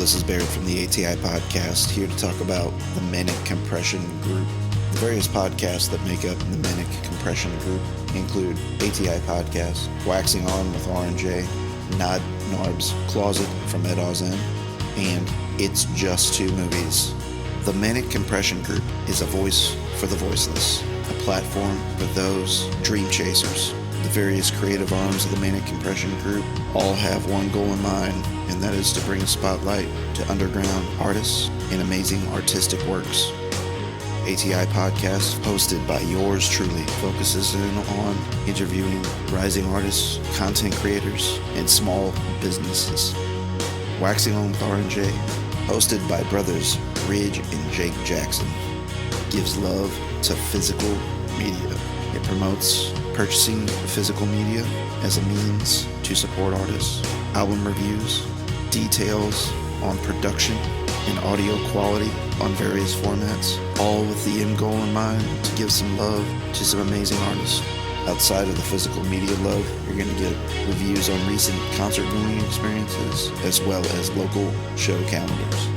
this is Barrett from the ATI podcast, here to talk about the MANIC Compression Group. The various podcasts that make up the MANIC Compression Group include ATI Podcast, Waxing On with R&J, Nod Narb's Closet from EDOZN, and It's Just Two Movies. The MANIC Compression Group is a voice for the voiceless, a platform for those dream chasers. The various creative arms of the MANIC Compression Group all have one goal in mind, and that is to bring a spotlight to underground artists and amazing artistic works. ATI Podcast, hosted by yours truly, focuses in on interviewing rising artists, content creators, and small businesses. Waxing On with R&J, hosted by brothers Ridge and Jake Jackson, gives love to physical media. It promotes purchasing physical media as a means to support artists, album reviews, details on production and audio quality on various formats, all with the end goal in mind to give some love to some amazing artists. Outside of the physical media love, you're going to get reviews on recent concert viewing experiences, as well as local show calendars.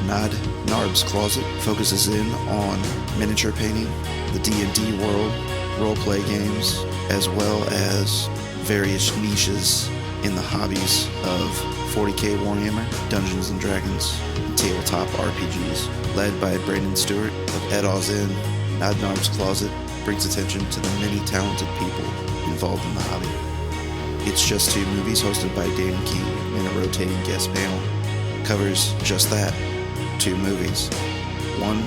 Nod Narb's Closet focuses in on miniature painting, the D&D world, role-play games, as well as various niches in the hobbies of 40k Warhammer, Dungeons & Dragons, and tabletop RPGs. Led by Brandon Stewart of EDOZN, Nod Narb's Closet brings attention to the many talented people involved in the hobby. It's Just Two Movies, hosted by Danny King in a rotating guest panel, covers just that, two movies. One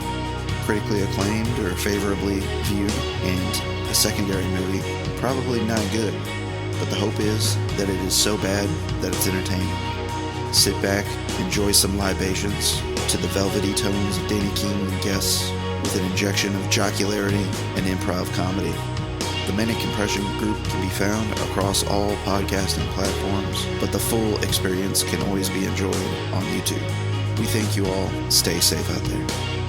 critically acclaimed or favorably viewed, and a secondary movie probably not good, but the hope is that it is so bad that it's entertaining. Sit back, enjoy some libations to the velvety tones of Danny King and guests, with an injection of jocularity and improv comedy. The MANIC Compression Group can be found across all podcasting platforms, but the full experience can always be enjoyed on YouTube. We thank you all. Stay safe out there.